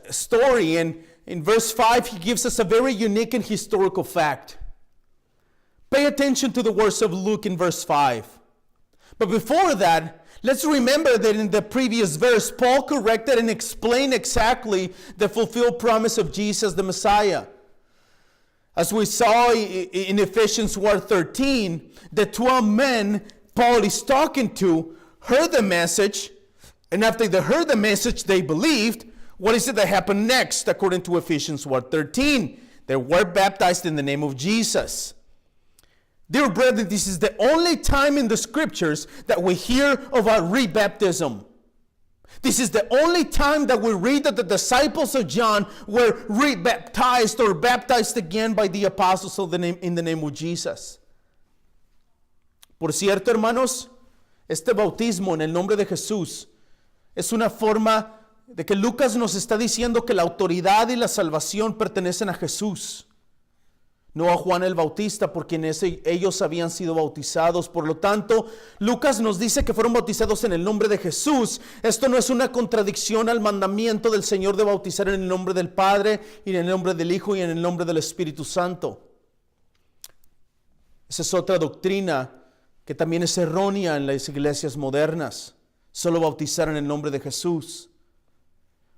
S1: story. And in verse 5, he gives us a very unique and historical fact. Pay attention to the words of Luke in verse 5. But before that, let's remember that in the previous verse, Paul corrected and explained exactly the fulfilled promise of Jesus the Messiah. As we saw in Ephesians 1:13, the 12 men Paul is talking to heard the message, and after they heard the message, they believed. What is it that happened next, according to Ephesians 1:13? They were baptized in the name of Jesus. Dear brethren, this is the only time in the scriptures that we hear of a rebaptism. This is the only time that we read that the disciples of John were rebaptized or baptized again by the apostles in the name of Jesus. Por cierto, hermanos, este bautismo en el nombre de Jesús es una forma de que Lucas nos está diciendo que la autoridad y la salvación pertenecen a Jesús, no a Juan el Bautista, por quien ellos habían sido bautizados. Por lo tanto, Lucas nos dice que fueron bautizados en el nombre de Jesús. Esto no es una contradicción al mandamiento del Señor de bautizar en el nombre del Padre, y en el nombre del Hijo, y en el nombre del Espíritu Santo. Esa es otra doctrina que también es errónea en las iglesias modernas. Solo bautizar en el nombre de Jesús.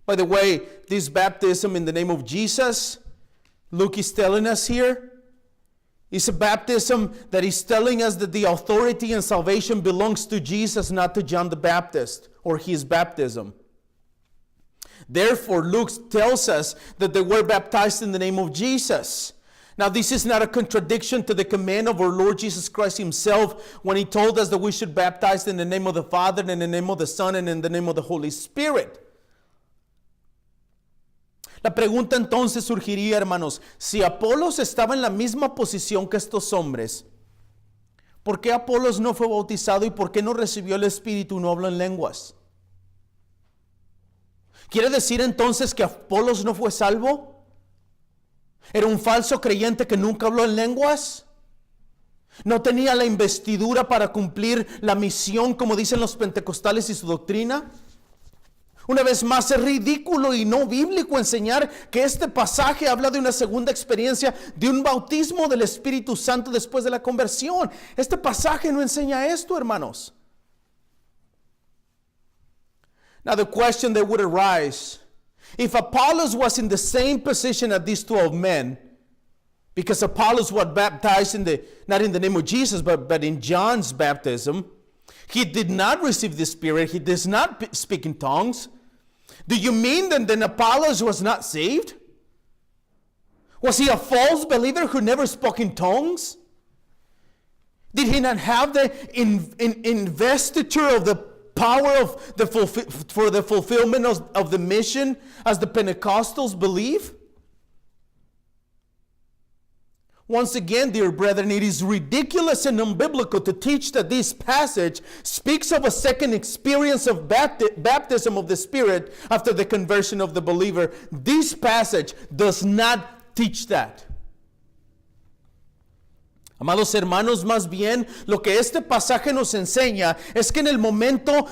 S1: By the way, this baptism in the name of Jesus, Luke is telling us here, It's a baptism that is telling us that the authority and salvation belongs to Jesus, not to John the Baptist or his baptism. Therefore, Luke tells us that they were baptized in the name of Jesus. Now, this is not a contradiction to the command of our Lord Jesus Christ himself when he told us that we should baptize in the name of the Father, and in the name of the Son, and in the name of the Holy Spirit. La pregunta entonces surgiría, hermanos, si Apolos estaba en la misma posición que estos hombres, ¿por qué Apolos no fue bautizado y por qué no recibió el Espíritu y no habló en lenguas? ¿Quiere decir entonces que Apolos no fue salvo? ¿Era un falso creyente que nunca habló en lenguas? ¿No tenía la investidura para cumplir la misión como dicen los pentecostales y su doctrina? Una vez más, es ridículo y no bíblico enseñar que este pasaje habla de una segunda experiencia, de un bautismo del Espíritu Santo después de la conversión. Este pasaje no enseña esto, hermanos. Now the question that would arise, if Apollos was in the same position as these 12 men, because Apollos was baptized not in the name of Jesus, but in John's baptism, he did not receive the Spirit. He does not speak in tongues. Do you mean that then Apollos was not saved? Was he a false believer who never spoke in tongues? Did he not have the investiture of the power of for the fulfillment of the mission as the Pentecostals believe? Once again, dear brethren, it is ridiculous and unbiblical to teach that this passage speaks of a second experience of baptism of the Spirit after the conversion of the believer. This passage does not teach that. Amados hermanos, más bien lo que este pasaje nos enseña es que en el momento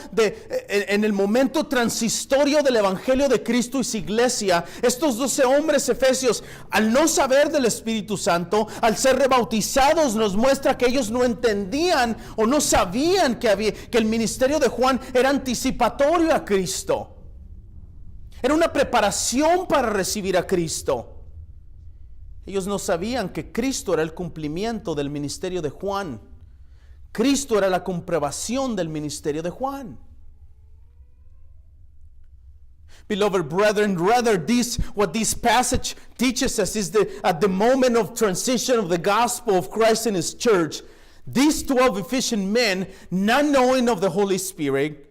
S1: transistorio del Evangelio de Cristo y su iglesia, estos 12 hombres efesios, al no saber del Espíritu Santo, al ser rebautizados, nos muestra que ellos no entendían o no sabían que el ministerio de Juan era anticipatorio a Cristo. Era una preparación para recibir a Cristo. Ellos no sabían que Cristo era el cumplimiento del ministerio de Juan. Cristo era la comprobación del ministerio de Juan. Beloved brethren, rather what this passage teaches us is that at the moment of transition of the gospel of Christ and his church, these 12 Ephesian men, not knowing of the Holy Spirit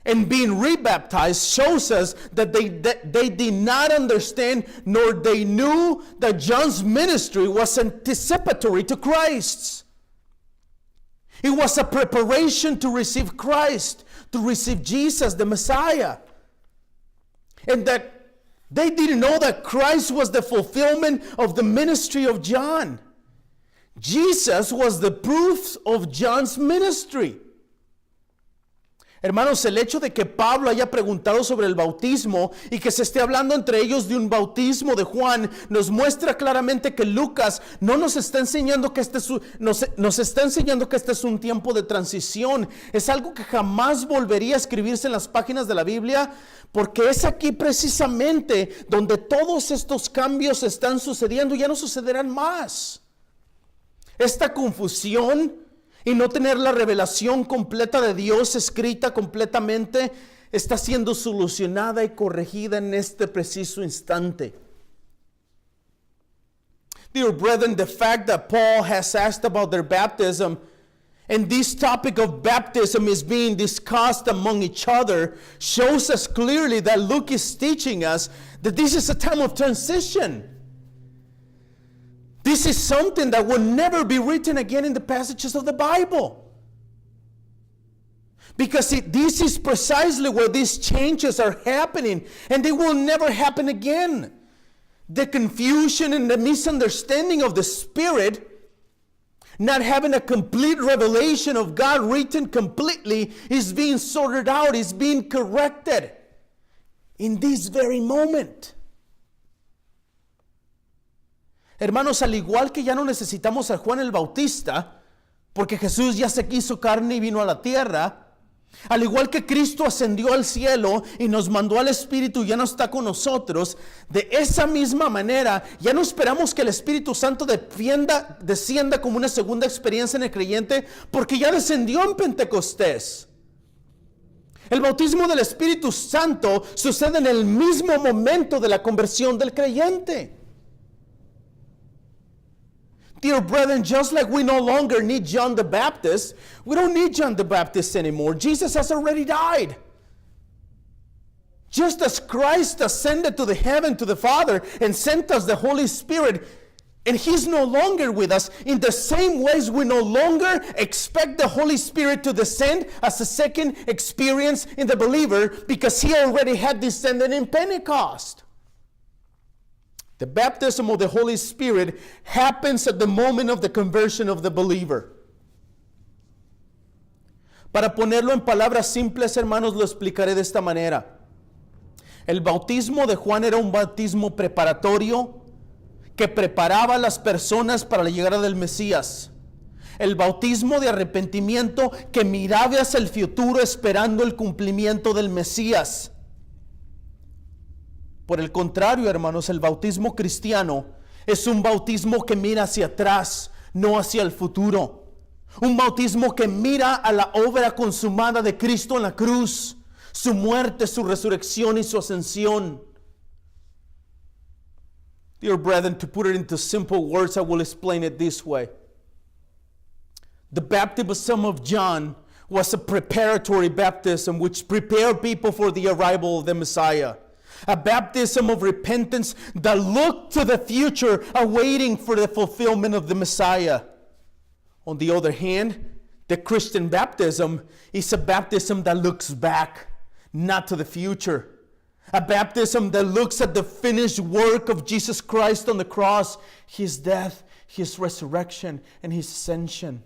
S1: and being rebaptized, shows us that they did not understand nor they knew that John's ministry was anticipatory to Christ's. It was a preparation to receive Christ, to receive Jesus, the Messiah. And that they didn't know that Christ was the fulfillment of the ministry of John. Jesus was the proof of John's ministry. Hermanos, el hecho de que Pablo haya preguntado sobre el bautismo y que se esté hablando entre ellos de un bautismo de Juan nos muestra claramente que Lucas no nos está enseñando que nos está enseñando que este es un tiempo de transición. Es algo que jamás volvería a escribirse en las páginas de la Biblia, porque es aquí precisamente donde todos estos cambios están sucediendo y ya no sucederán más. Esta confusión y no tener la revelación completa de Dios escrita completamente está siendo solucionada y corregida en este preciso instante. Dear brethren, the fact that Paul has asked about their baptism and this topic of baptism is being discussed among each other shows us clearly that Luke is teaching us that this is a time of transition. This is something that will never be written again in the passages of the Bible. Because this is precisely where these changes are happening, and they will never happen again. The confusion and the misunderstanding of the Spirit, not having a complete revelation of God written completely, is being sorted out, is being corrected in this very moment. Hermanos, al igual que ya no necesitamos a Juan el Bautista, porque Jesús ya se hizo carne y vino a la tierra, Al igual que Cristo ascendió al cielo y nos mandó al Espíritu, ya no está con nosotros, de esa misma manera, ya no esperamos que el Espíritu Santo descienda como una segunda experiencia en el creyente, porque ya descendió en Pentecostés. El bautismo del Espíritu Santo sucede en el mismo momento de la conversión del creyente. Dear brethren, just like we no longer need John the Baptist, we don't need John the Baptist anymore. Jesus has already died. Just as Christ ascended to the heaven to the Father and sent us the Holy Spirit, and He's no longer with us, in the same ways we no longer expect the Holy Spirit to descend as a second experience in the believer, because He already had descended in Pentecost. The baptism of the Holy Spirit happens at the moment of the conversion of the believer. Para ponerlo en palabras simples, hermanos, lo explicaré de esta manera. El bautismo de Juan era un bautismo preparatorio que preparaba a las personas para la llegada del Mesías. El bautismo de arrepentimiento que miraba hacia el futuro esperando el cumplimiento del Mesías. Por el contrario, hermanos, el bautismo cristiano es un bautismo que mira hacia atrás, no hacia el futuro. Un bautismo que mira a la obra consumada de Cristo en la cruz, su muerte, su resurrección y su ascensión. Dear brethren, to put it into simple words, I will explain it this way. The baptism of John was a preparatory baptism which prepared people for the arrival of the Messiah. A baptism of repentance that looked to the future, awaiting for the fulfillment of the Messiah. On the other hand, the Christian baptism is a baptism that looks back, not to the future. A baptism that looks at the finished work of Jesus Christ on the cross, His death, His resurrection, and His ascension.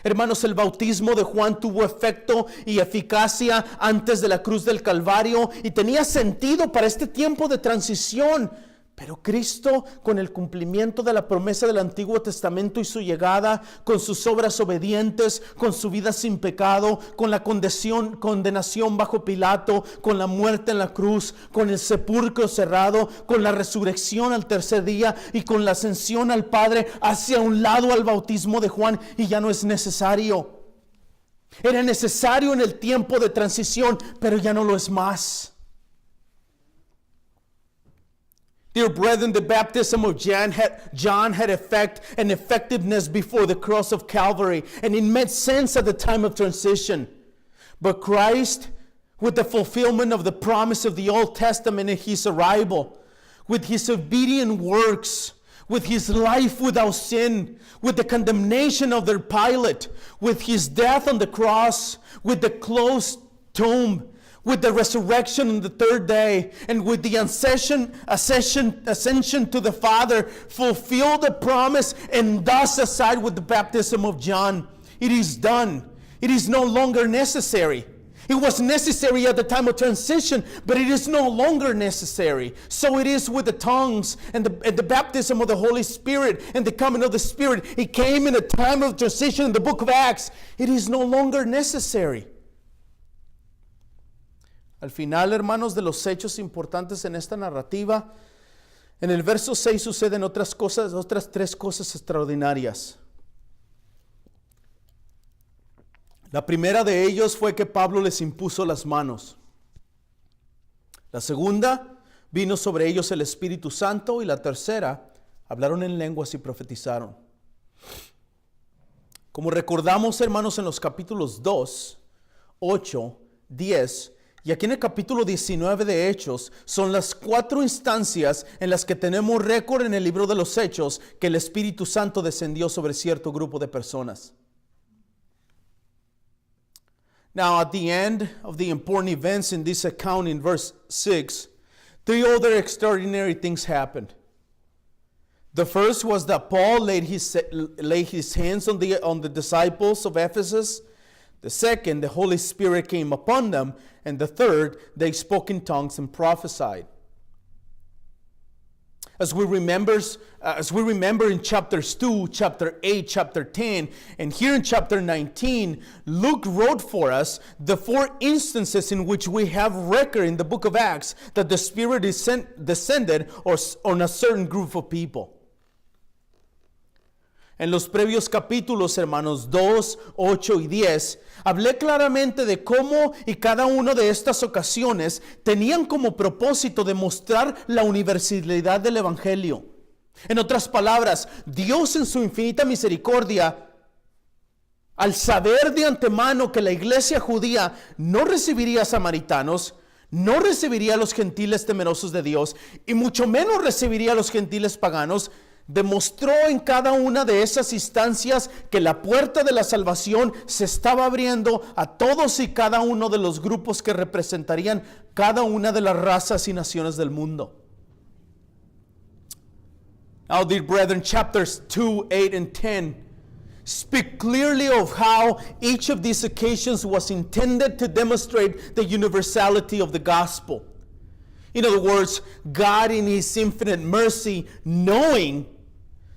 S1: Hermanos, el bautismo de Juan tuvo efecto y eficacia antes de la cruz del Calvario y tenía sentido para este tiempo de transición. Pero Cristo, con el cumplimiento de la promesa del Antiguo Testamento y su llegada, con sus obras obedientes, con su vida sin pecado, con la condenación bajo Pilato, con la muerte en la cruz, con el sepulcro cerrado, con la resurrección al tercer día y con la ascensión al Padre, hacia un lado al bautismo de Juan y ya no es necesario. Era necesario en el tiempo de transición, pero ya no lo es más. Dear brethren, the baptism of John had effect and effectiveness before the cross of Calvary, and it made sense at the time of transition. But Christ, with the fulfillment of the promise of the Old Testament and His arrival, with His obedient works, with His life without sin, with the condemnation of their Pilate, with His death on the cross, with the closed tomb, with the resurrection on the third day, and with the ascension to the Father, fulfill the promise and thus aside with the baptism of John. It is done. It is no longer necessary. It was necessary at the time of transition, but it is no longer necessary. So it is with the tongues and the baptism of the Holy Spirit and the coming of the Spirit. It came in a time of transition in the book of Acts. It is no longer necessary. Al final, hermanos, de los hechos importantes en esta narrativa, en el verso 6 suceden otras tres cosas extraordinarias. La primera de ellos fue que Pablo les impuso las manos. La segunda, vino sobre ellos el Espíritu Santo. Y la tercera, hablaron en lenguas y profetizaron. Como recordamos, hermanos, en los capítulos 2, 8, 10 y aquí en el capítulo 19 de Hechos, son las 4 instancias en las que tenemos récord en el libro de los Hechos que el Espíritu Santo descendió sobre cierto grupo de personas. Now, at the end of the important events in this account in verse 6, 3 other extraordinary things happened. The first was that Paul laid his hands on the disciples of Ephesus. The second, the Holy Spirit came upon them. And the third, they spoke in tongues and prophesied. As we remember in chapters 2, chapter 8, chapter 10, and here in chapter 19, Luke wrote for us the 4 instances in which we have record in the book of Acts that the Spirit descended on a certain group of people. En los previos capítulos, hermanos, 2, 8 y 10, hablé claramente de cómo y cada una de estas ocasiones tenían como propósito demostrar la universalidad del Evangelio. En otras palabras, Dios en su infinita misericordia, al saber de antemano que la iglesia judía no recibiría a samaritanos, no recibiría a los gentiles temerosos de Dios y mucho menos recibiría a los gentiles paganos, demostró en cada una de esas instancias que la puerta de la salvación se estaba abriendo a todos y cada uno de los grupos que representarían cada una de las razas y naciones del mundo. Now, dear brethren, chapters 2, 8, and 10 speak clearly of how each of these occasions was intended to demonstrate the universality of the gospel. In other words, God in His infinite mercy, knowing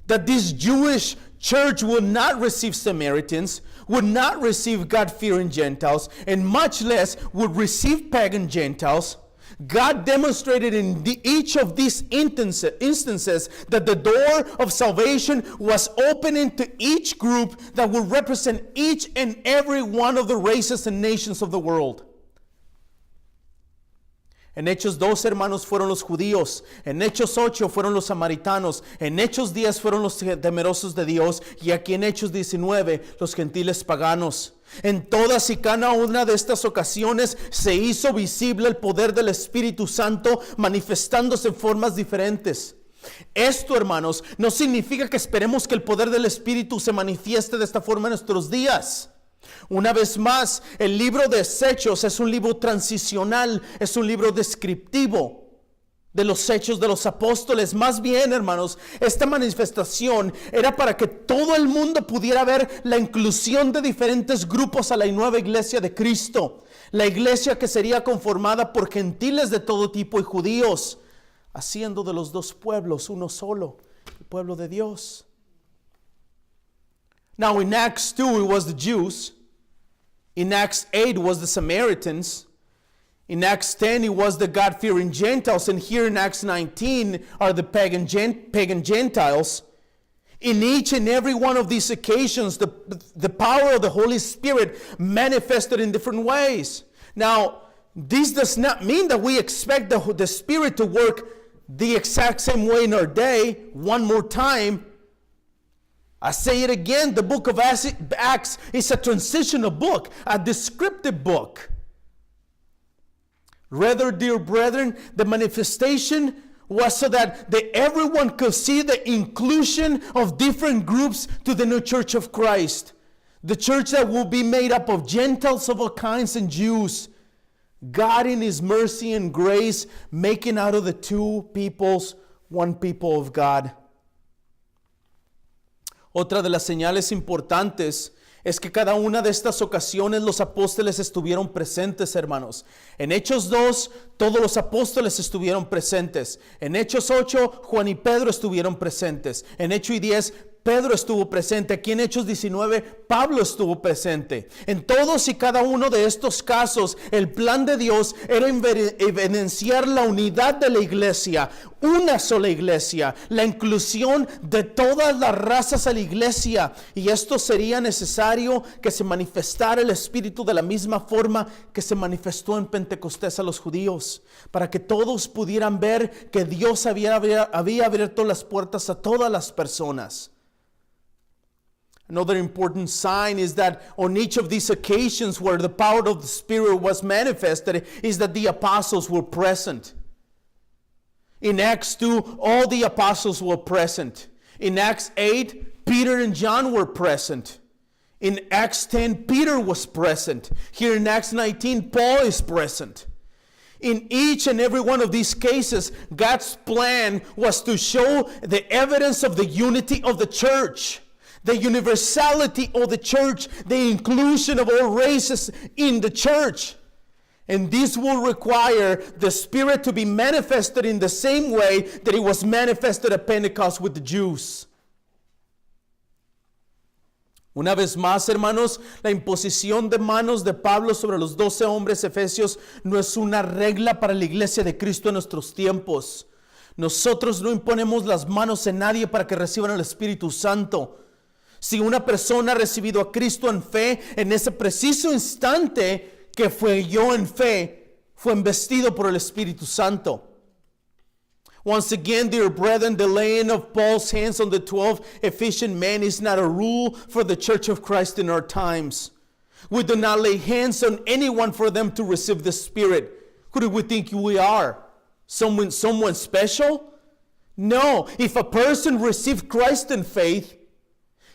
S1: that this Jewish church would not receive Samaritans, would not receive God-fearing Gentiles, and much less would receive pagan Gentiles, God demonstrated in each of these instances that the door of salvation was opening to each group that would represent each and every one of the races and nations of the world. En Hechos 2, hermanos, fueron los judíos. En Hechos 8 fueron los samaritanos. En Hechos 10 fueron los temerosos de Dios. Y aquí en Hechos 19, los gentiles paganos. En todas y cada una de estas ocasiones se hizo visible el poder del Espíritu Santo manifestándose en formas diferentes. Esto, hermanos, no significa que esperemos que el poder del Espíritu se manifieste de esta forma en nuestros días. Una vez más, el libro de Hechos es un libro transicional, es un libro descriptivo de los hechos de los apóstoles. Más bien, hermanos, esta manifestación era para que todo el mundo pudiera ver la inclusión de diferentes grupos a la nueva iglesia de Cristo. La iglesia que sería conformada por gentiles de todo tipo y judíos, haciendo de los dos pueblos uno solo, el pueblo de Dios. Now in Acts 2 it was the Jews. In Acts 8 it was the Samaritans. In Acts 10 it was the God-fearing Gentiles. And here in Acts 19 are the pagan Gentiles. In each and every one of these occasions, the power of the Holy Spirit manifested in different ways. Now, this does not mean that we expect the Spirit to work the exact same way in our day, one more time. I say it again, the book of Acts is a transitional book, a descriptive book. Rather, dear brethren, the manifestation was so that everyone could see the inclusion of different groups to the new church of Christ. The church that will be made up of Gentiles of all kinds and Jews. God in His mercy and grace making out of the two peoples one people of God. Otra de las señales importantes es que cada una de estas ocasiones los apóstoles estuvieron presentes, hermanos. En Hechos 2, todos los apóstoles estuvieron presentes. En Hechos 8, Juan y Pedro estuvieron presentes. En Hechos 10, Pedro estuvo presente. Aquí en Hechos 19, Pablo estuvo presente. En todos y cada uno de estos casos, el plan de Dios era evidenciar la unidad de la iglesia, una sola iglesia, la inclusión de todas las razas a la iglesia. Y esto sería necesario que se manifestara el Espíritu de la misma forma que se manifestó en Pentecostés a los judíos, para que todos pudieran ver que Dios había abierto las puertas a todas las personas. Another important sign is that on each of these occasions where the power of the Spirit was manifested is that the apostles were present. In Acts 2, all the apostles were present. In Acts 8, Peter and John were present. In Acts 10, Peter was present. Here in Acts 19, Paul is present. In each and every one of these cases, God's plan was to show the evidence of the unity of the church. The universality of the church, the inclusion of all races in the church. And this will require the Spirit to be manifested in the same way that it was manifested at Pentecost with the Jews. Una vez más, hermanos, la imposición de manos de Pablo sobre los 12 hombres efesios no es una regla para la iglesia de Cristo en nuestros tiempos. Nosotros no imponemos las manos en nadie para que reciban el Espíritu Santo. Si una persona ha recibido a Cristo en fe, en ese preciso instante que fue yo en fe, fue investido por el Espíritu Santo. Once again, dear brethren, the laying of Paul's hands on the 12 Ephesian men is not a rule for the Church of Christ in our times. We do not lay hands on anyone for them to receive the Spirit. Who do we think we are? Someone special? No. If a person received Christ in faith,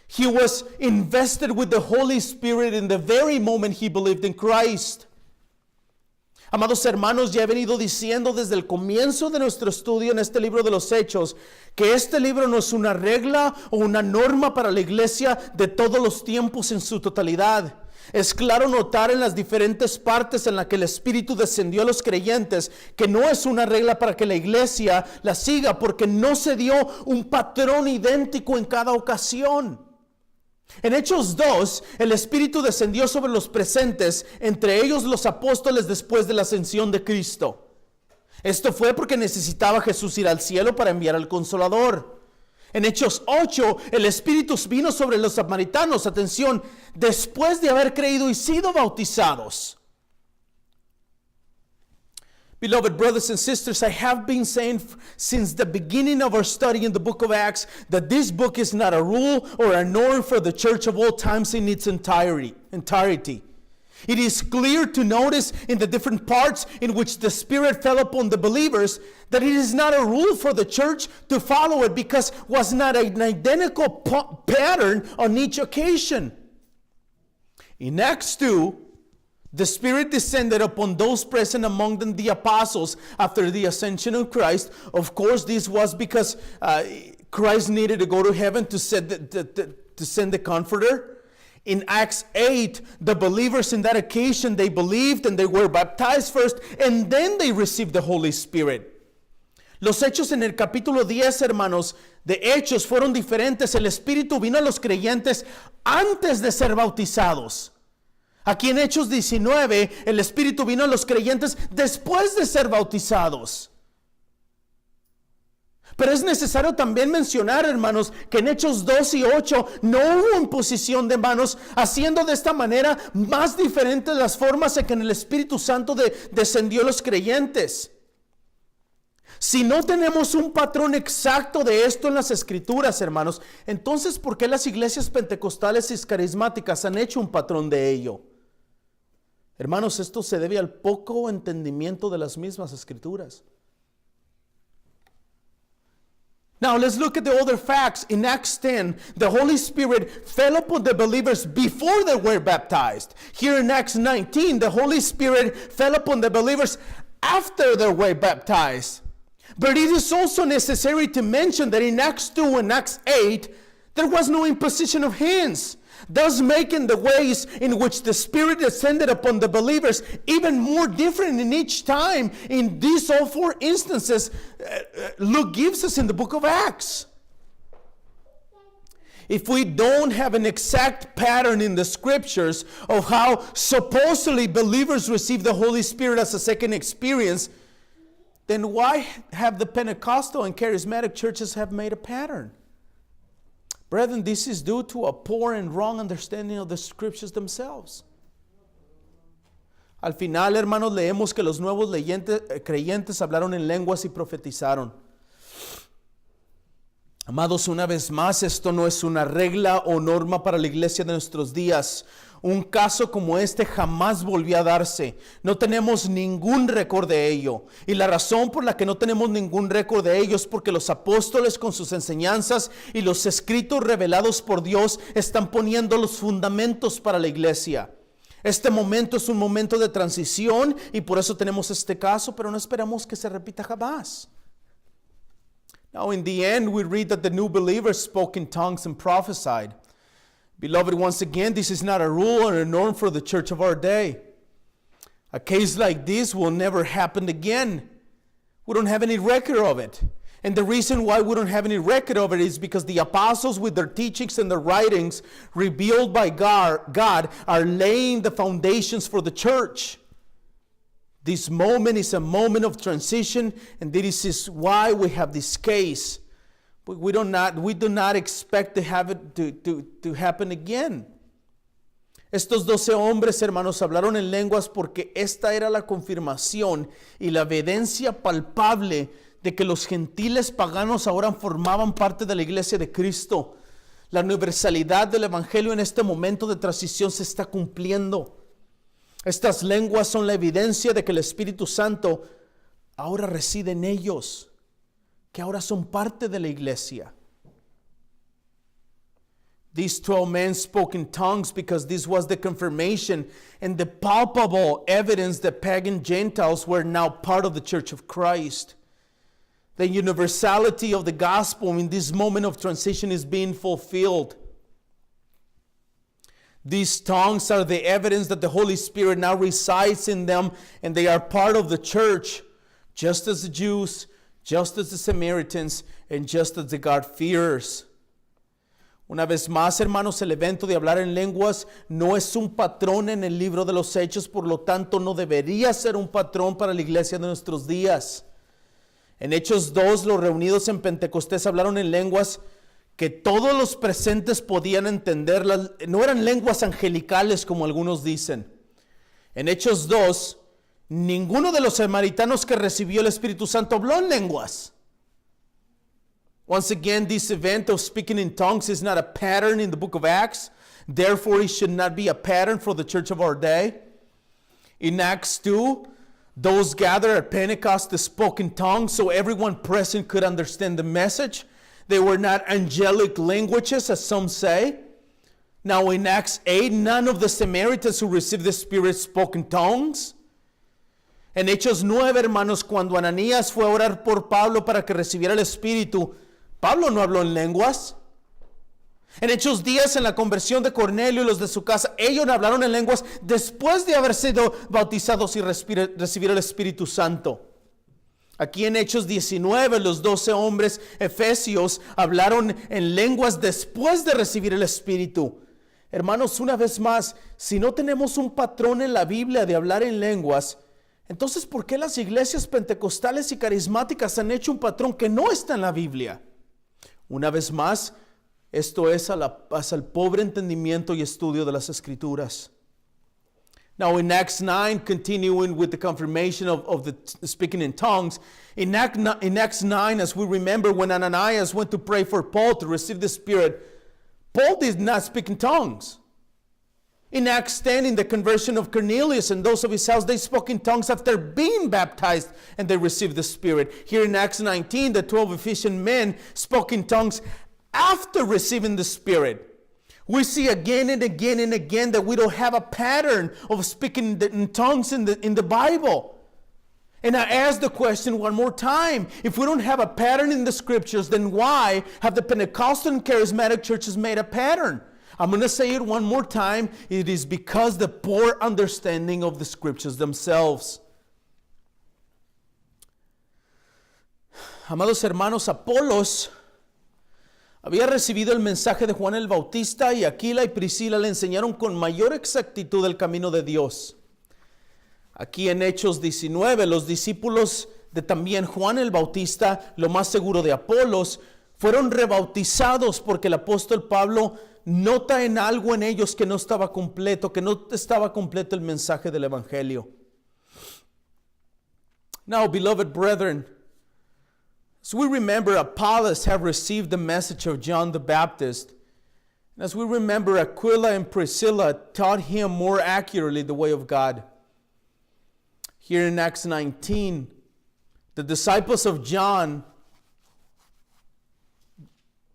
S1: he was invested with the Holy Spirit in the very moment he believed in Christ. Amados hermanos, ya he venido diciendo desde el comienzo de nuestro estudio en este libro de los Hechos que este libro no es una regla o una norma para la iglesia de todos los tiempos en su totalidad. Es claro notar en las diferentes partes en las que el Espíritu descendió a los creyentes que no es una regla para que la iglesia la siga, porque no se dio un patrón idéntico en cada ocasión. En Hechos 2, el Espíritu descendió sobre los presentes, entre ellos los apóstoles después de la ascensión de Cristo. Esto fue porque necesitaba Jesús ir al cielo para enviar al Consolador. En Hechos 8, el Espíritu vino sobre los samaritanos, atención, después de haber creído y sido bautizados. Beloved brothers and sisters, I have been saying since the beginning of our study in the book of Acts that this book is not a rule or a norm for the church of all times in its entirety. It is clear to notice in the different parts in which the Spirit fell upon the believers that it is not a rule for the church to follow it because it was not an identical pattern on each occasion. In Acts 2, the Spirit descended upon those present, among them the apostles, after the ascension of Christ. Of course, this was because Christ needed to go to heaven to send the Comforter. In Acts 8, the believers in that occasion, they believed and they were baptized first, and then they received the Holy Spirit. Los hechos en el capítulo 10, hermanos, de Hechos fueron diferentes. El Espíritu vino a los creyentes antes de ser bautizados. Aquí en Hechos 19, el Espíritu vino a los creyentes después de ser bautizados. Pero es necesario también mencionar, hermanos, que en Hechos 2 y 8 no hubo imposición de manos, haciendo de esta manera más diferentes las formas en que el Espíritu Santo descendió a los creyentes. Si no tenemos un patrón exacto de esto en las Escrituras, hermanos, entonces ¿por qué las iglesias pentecostales y carismáticas han hecho un patrón de ello? Hermanos, esto se debe al poco entendimiento de las mismas Escrituras. Now let's look at the other facts. In Acts 10, the Holy Spirit fell upon the believers before they were baptized. Here in Acts 19, the Holy Spirit fell upon the believers after they were baptized. But it is also necessary to mention that in Acts 2 and Acts 8, there was no imposition of hands, thus making the ways in which the Spirit descended upon the believers even more different in each time. In these all four instances, Luke gives us in the book of Acts. If we don't have an exact pattern in the scriptures of how supposedly believers receive the Holy Spirit as a second experience, then why have the Pentecostal and charismatic churches have made a pattern? Brethren, this is due to a poor and wrong understanding of the scriptures themselves. Al final, hermanos, leemos que los nuevos creyentes hablaron en lenguas y profetizaron. Amados, una vez más, esto no es una regla o norma para la iglesia de nuestros días. Un caso como este jamás volvió a darse. No tenemos ningún récord de ello. Y la razón por la que no tenemos ningún récord de ello es porque los apóstoles con sus enseñanzas y los escritos revelados por Dios están poniendo los fundamentos para la iglesia. Este momento es un momento de transición y por eso tenemos este caso, pero no esperamos que se repita jamás. Now in the end we read that the new believers spoke in tongues and prophesied. Beloved, once again, this is not a rule or a norm for the church of our day. A case like this will never happen again. We don't have any record of it. And the reason why we don't have any record of it is because the apostles, with their teachings and their writings revealed by God, are laying the foundations for the church. This moment is a moment of transition, and this is why we have this case. But we do not expect to have it to happen again. Estos 12 hombres, hermanos, hablaron en lenguas porque esta era la confirmación y la evidencia palpable de que los gentiles paganos ahora formaban parte de la iglesia de Cristo. La universalidad del evangelio en este momento de transición se está cumpliendo. Estas lenguas son la evidencia de que el Espíritu Santo ahora reside en ellos, que ahora son parte de la iglesia. These 12 men spoke in tongues because this was the confirmation and the palpable evidence that pagan Gentiles were now part of the Church of Christ. The universality of the gospel in this moment of transition is being fulfilled. These tongues are the evidence that the Holy Spirit now resides in them and they are part of the church, just as the Jews, just as the Samaritans, and just as the God-fearers. Una vez más, hermanos, el evento de hablar en lenguas no es un patrón en el libro de los Hechos, por lo tanto no debería ser un patrón para la iglesia de nuestros días. En Hechos 2, los reunidos en Pentecostés hablaron en lenguas que todos los presentes podían entenderlas. No eran lenguas angelicales como algunos dicen. En Hechos 2, ninguno de los samaritanos que recibió el Espíritu Santo habló en lenguas. Once again, this event of speaking in tongues is not a pattern in the book of Acts. Therefore, it should not be a pattern for the church of our day. In Acts 2, those gathered at Pentecost spoke in tongues so everyone present could understand the message. They were not angelic languages, as some say. Now in Acts 8, none of the Samaritans who received the Spirit spoke in tongues. En Hechos 9, hermanos, cuando Ananías fue a orar por Pablo para que recibiera el Espíritu, Pablo no habló en lenguas. En Hechos 10, en la conversión de Cornelio y los de su casa, ellos hablaron en lenguas después de haber sido bautizados y recibir el Espíritu Santo. Aquí en Hechos 19, los 12 hombres efesios hablaron en lenguas después de recibir el Espíritu. Hermanos, una vez más, si no tenemos un patrón en la Biblia de hablar en lenguas, entonces ¿por qué las iglesias pentecostales y carismáticas han hecho un patrón que no está en la Biblia? Una vez más, esto es al pobre entendimiento y estudio de las Escrituras. Now in Acts 9, continuing with the confirmation of the speaking in tongues, in Acts 9, as we remember, when Ananias went to pray for Paul to receive the Spirit, Paul did not speak in tongues. In Acts 10, in the conversion of Cornelius and those of his house, they spoke in tongues after being baptized and they received the Spirit. Here in Acts 19, the 12 Ephesian men spoke in tongues after receiving the Spirit. We see again and again and again that we don't have a pattern of speaking in tongues in the Bible. And I ask the question one more time. If we don't have a pattern in the scriptures, then why have the Pentecostal and charismatic churches made a pattern? I'm going to say it one more time. It is because the poor understanding of the scriptures themselves. Amados hermanos, Apolos había recibido el mensaje de Juan el Bautista y Aquila y Priscila le enseñaron con mayor exactitud el camino de Dios. Aquí en Hechos 19, los discípulos de también Juan el Bautista, lo más seguro de Apolos, fueron rebautizados porque el apóstol Pablo nota en algo en ellos que no estaba completo el mensaje del Evangelio. Now, beloved brethren, as we remember, Apollos have received the message of John the Baptist. And as we remember, Aquila and Priscilla taught him more accurately the way of God. Here in Acts 19, the disciples of John,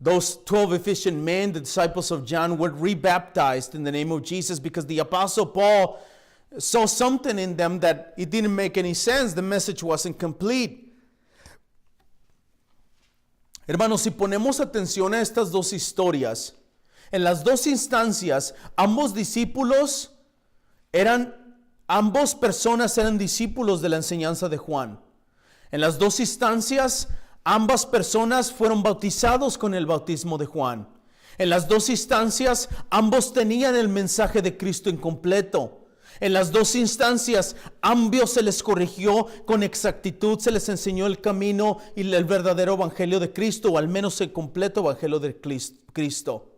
S1: those 12 Ephesian men, the disciples of John, were rebaptized in the name of Jesus because the Apostle Paul saw something in them that it didn't make any sense. The message wasn't complete. Hermanos, si ponemos atención a estas dos historias, en las dos instancias, ambos discípulos eran Ambos personas eran discípulos de la enseñanza de Juan. En las dos instancias, ambas personas fueron bautizados con el bautismo de Juan. En las dos instancias, ambos tenían el mensaje de Cristo incompleto. En las dos instancias, ambos se les corrigió con exactitud, se les enseñó el camino y el verdadero evangelio de Cristo, o al menos el completo evangelio de Cristo.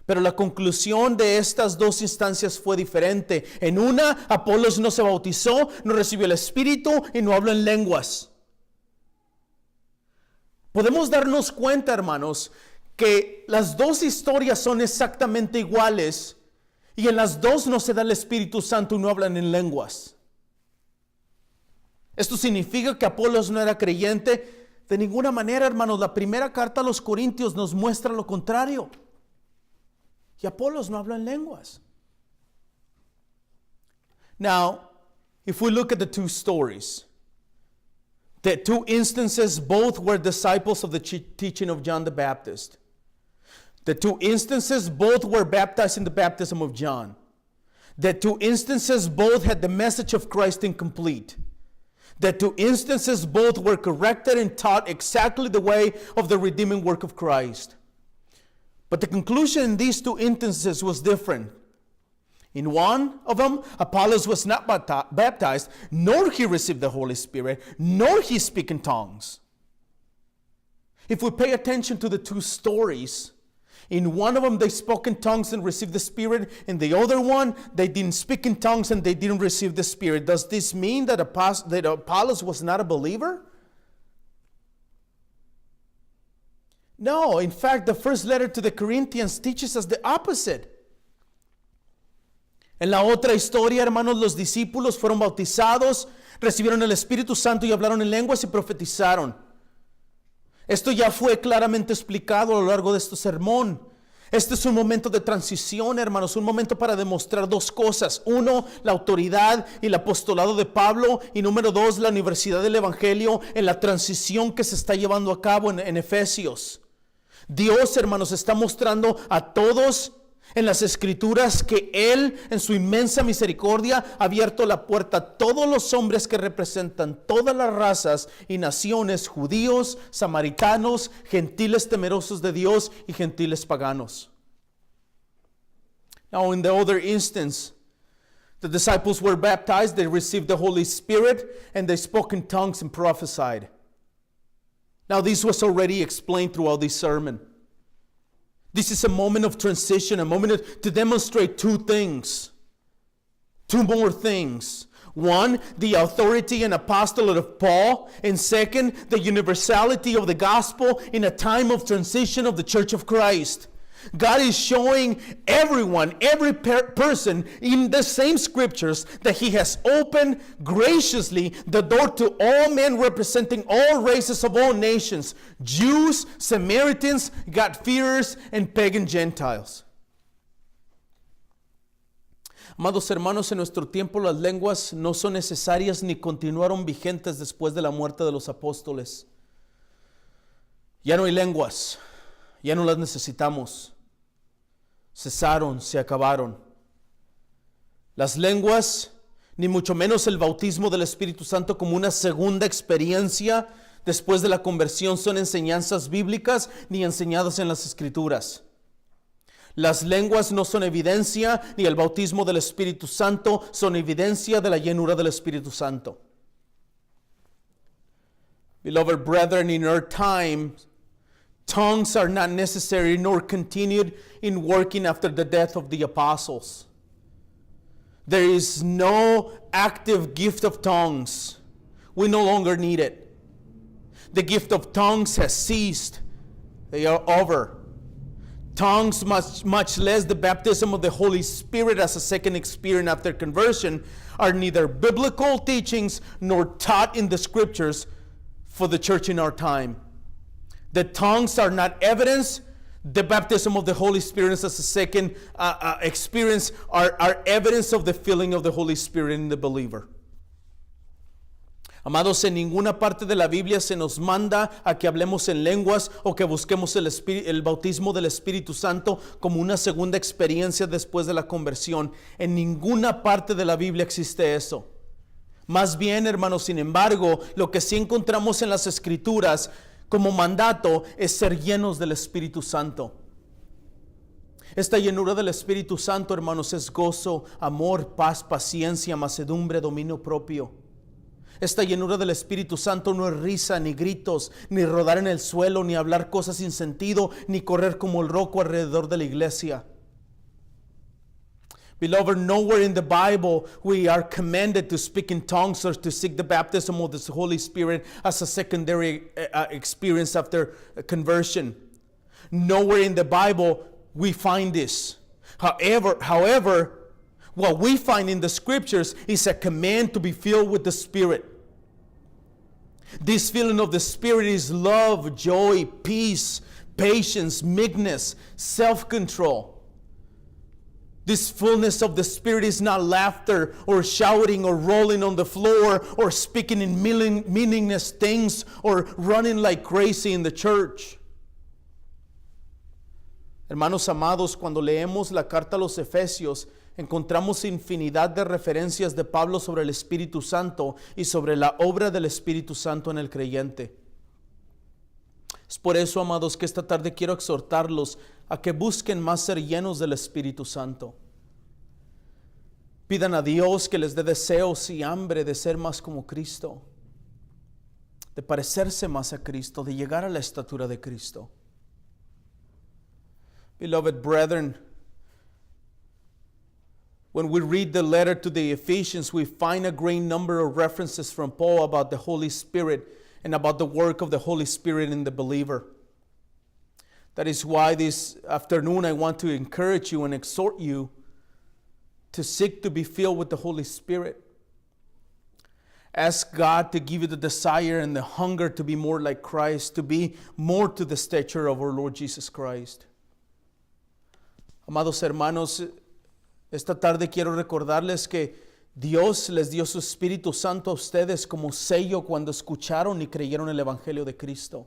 S1: Pero la conclusión de estas dos instancias fue diferente. En una, Apolos no se bautizó, no recibió el Espíritu y no habló en lenguas. Podemos darnos cuenta, hermanos, que las dos historias son exactamente iguales y en las dos no se da el Espíritu Santo y no hablan en lenguas. ¿Esto significa que Apolos no era creyente? De ninguna manera, hermanos. La primera carta a los Corintios nos muestra lo contrario. Y Apolos no habla en lenguas. Now, if we look at the two stories, the two instances, both were disciples of the teaching of John the Baptist. The two instances, both were baptized in the baptism of John. The two instances, both had the message of Christ incomplete. The two instances, both were corrected and taught exactly the way of the redeeming work of Christ. But the conclusion in these two instances was different. In one of them, Apollos was not baptized, nor he received the Holy Spirit, nor he speak in tongues. If we pay attention to the two stories, in one of them they spoke in tongues and received the Spirit. In the other one, they didn't speak in tongues and they didn't receive the Spirit. Does this mean that Apollos was not a believer? No, in fact, the first letter to the Corinthians teaches us the opposite. En la otra historia, hermanos, los discípulos fueron bautizados, recibieron el Espíritu Santo y hablaron en lenguas y profetizaron. Esto ya fue claramente explicado a lo largo de este sermón. Este es un momento de transición, hermanos, un momento para demostrar dos cosas. Uno, la autoridad y el apostolado de Pablo. Y número dos, la universidad del Evangelio en la transición que se está llevando a cabo en Efesios. Dios, hermanos, está mostrando a todos en las Escrituras que Él, en su inmensa misericordia, ha abierto la puerta a todos los hombres que representan todas las razas y naciones, judíos, samaritanos, gentiles temerosos de Dios y gentiles paganos. Now, in the other instance, the disciples were baptized, they received the Holy Spirit, and they spoke in tongues and prophesied. Now, this was already explained throughout this sermon. This is a moment of transition, a moment to demonstrate two things. Two more things. One, the authority and apostolate of Paul. And second, the universality of the gospel in a time of transition of the Church of Christ. God is showing everyone, every person in the same scriptures that He has opened graciously the door to all men representing all races of all nations, Jews, Samaritans, God-fearers, and pagan Gentiles. Amados hermanos, en nuestro tiempo las lenguas no son necesarias ni continuaron vigentes después de la muerte de los apóstoles. Ya no hay lenguas. Ya no las necesitamos. Cesaron, se acabaron. Las lenguas, ni mucho menos el bautismo del Espíritu Santo como una segunda experiencia después de la conversión, son enseñanzas bíblicas ni enseñadas en las Escrituras. Las lenguas no son evidencia, ni el bautismo del Espíritu Santo son evidencia de la llenura del Espíritu Santo. Beloved brethren, in our time, tongues are not necessary nor continued in working after the death of the apostles. There is no active gift of tongues. We no longer need it. The gift of tongues has ceased. They are over. Tongues, much less the baptism of the Holy Spirit as a second experience after conversion, are neither biblical teachings nor taught in the scriptures for the church in our time. The tongues are not evidence. The baptism of the Holy Spirit as a second experience are evidence of the filling of the Holy Spirit in the believer. Amados, en ninguna parte de la Biblia se nos manda a que hablemos en lenguas o que busquemos el bautismo del Espíritu Santo como una segunda experiencia después de la conversión. En ninguna parte de la Biblia existe eso. Más bien, hermanos, sin embargo, lo que sí encontramos en las Escrituras como mandato es ser llenos del Espíritu Santo. Esta llenura del Espíritu Santo, hermanos, es gozo, amor, paz, paciencia, mansedumbre, dominio propio. Esta llenura del Espíritu Santo no es risa, ni gritos, ni rodar en el suelo, ni hablar cosas sin sentido, ni correr como el roco alrededor de la iglesia. Beloved, nowhere in the Bible we are commanded to speak in tongues or to seek the baptism of the Holy Spirit as a secondary experience after conversion. Nowhere in the Bible we find this. However, what we find in the scriptures is a command to be filled with the Spirit. This feeling of the Spirit is love, joy, peace, patience, meekness, self-control. This fullness of the Spirit is not laughter or shouting or rolling on the floor or speaking in meaningless things or running like crazy in the church. Hermanos amados, cuando leemos la carta a los Efesios, encontramos infinidad de referencias de Pablo sobre el Espíritu Santo y sobre la obra del Espíritu Santo en el creyente. Es por eso, amados, que esta tarde quiero exhortarlos a que busquen más ser llenos del Espíritu Santo. Pidan a Dios que les dé deseos y hambre de ser más como Cristo, de parecerse más a Cristo, de llegar a la estatura de Cristo. Beloved brethren, when we read the letter to the Ephesians, we find a great number of references from Paul about the Holy Spirit and about the work of the Holy Spirit in the believer. That is why this afternoon I want to encourage you and exhort you to seek to be filled with the Holy Spirit. Ask God to give you the desire and the hunger to be more like Christ, to be more to the stature of our Lord Jesus Christ. Amados hermanos, esta tarde quiero recordarles que Dios les dio su Espíritu Santo a ustedes como sello cuando escucharon y creyeron el Evangelio de Cristo.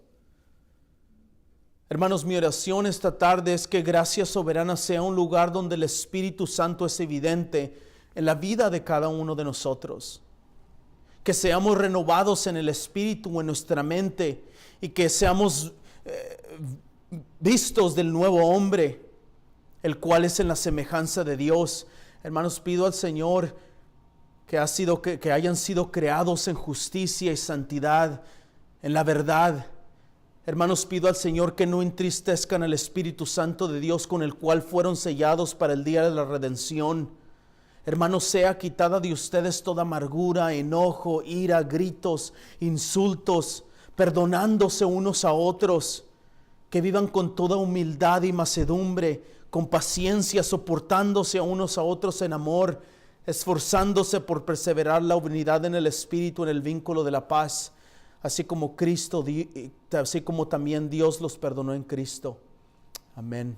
S1: Hermanos, mi oración esta tarde es que Gracia Soberana sea un lugar donde el Espíritu Santo es evidente en la vida de cada uno de nosotros. Que seamos renovados en el Espíritu, en nuestra mente, y que seamos vistos del nuevo hombre, el cual es en la semejanza de Dios. Hermanos, pido al Señor que hayan sido creados en justicia y santidad, en la verdad. Hermanos, pido al Señor que no entristezcan al Espíritu Santo de Dios con el cual fueron sellados para el día de la redención. Hermanos, sea quitada de ustedes toda amargura, enojo, ira, gritos, insultos, perdonándose unos a otros, que vivan con toda humildad y mansedumbre, con paciencia, soportándose a unos a otros en amor, esforzándose por perseverar la unidad en el Espíritu, en el vínculo de la paz, así como también Dios los perdonó en Cristo. Amén.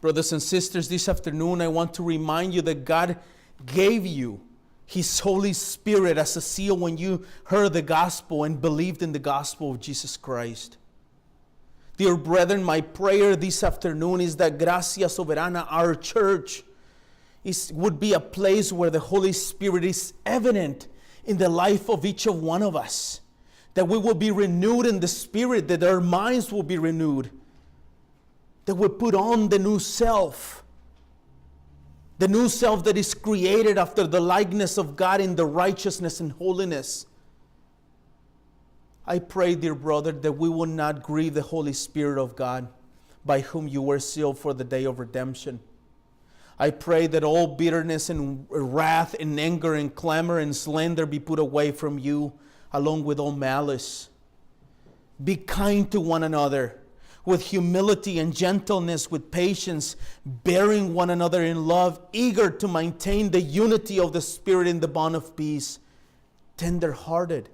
S1: Brothers and sisters, this afternoon I want to remind you that God gave you His Holy Spirit as a seal when you heard the gospel and believed in the gospel of Jesus Christ. Dear brethren, my prayer this afternoon is that Gracia Soberana, our church, would be a place where the Holy Spirit is evident in the life of each of one of us. That we will be renewed in the Spirit, that our minds will be renewed. That we put on the new self. The new self that is created after the likeness of God in the righteousness and holiness. I pray, dear brother, that we will not grieve the Holy Spirit of God, by whom you were sealed for the day of redemption. I pray that all bitterness and wrath and anger and clamor and slander be put away from you, along with all malice. Be kind to one another, with humility and gentleness, with patience, bearing one another in love, eager to maintain the unity of the Spirit in the bond of peace, tender-hearted,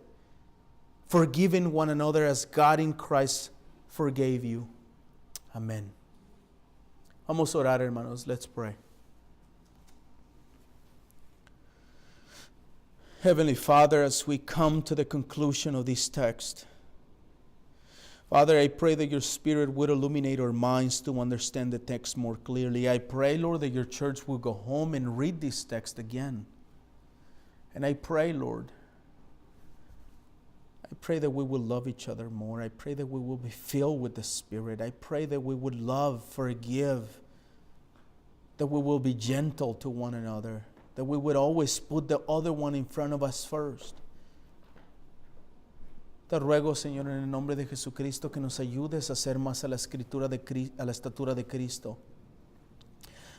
S1: forgiving one another as God in Christ forgave you. Amen. Vamos a orar, hermanos. Let's pray. Heavenly Father, as we come to the conclusion of this text, Father, I pray that your Spirit would illuminate our minds to understand the text more clearly. I pray, Lord, that your church will go home and read this text again. And I pray, Lord, I pray that we will love each other more. I pray that we will be filled with the Spirit. I pray that we would love, forgive, that we will be gentle to one another, that we would always put the other one in front of us first. Te ruego, Señor, en el nombre de Jesucristo, que nos ayudes a ser más a la estatura de Cristo.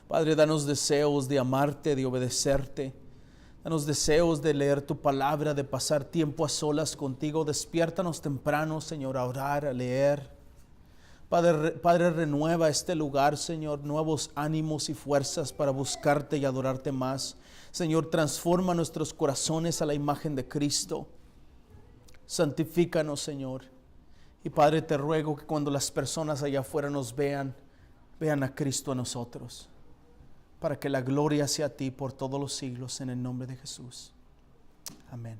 S1: Padre, danos deseos de amarte, de obedecerte. Danos deseos de leer tu palabra, de pasar tiempo a solas contigo. Despiértanos temprano, Señor, a orar, a leer. Padre, renueva este lugar, Señor, nuevos ánimos y fuerzas para buscarte y adorarte más. Señor, transforma nuestros corazones a la imagen de Cristo. Santifícanos, Señor. Y Padre, te ruego que cuando las personas allá afuera nos vean, vean a Cristo en nosotros, para que la gloria sea a ti por todos los siglos, en el nombre de Jesús. Amén.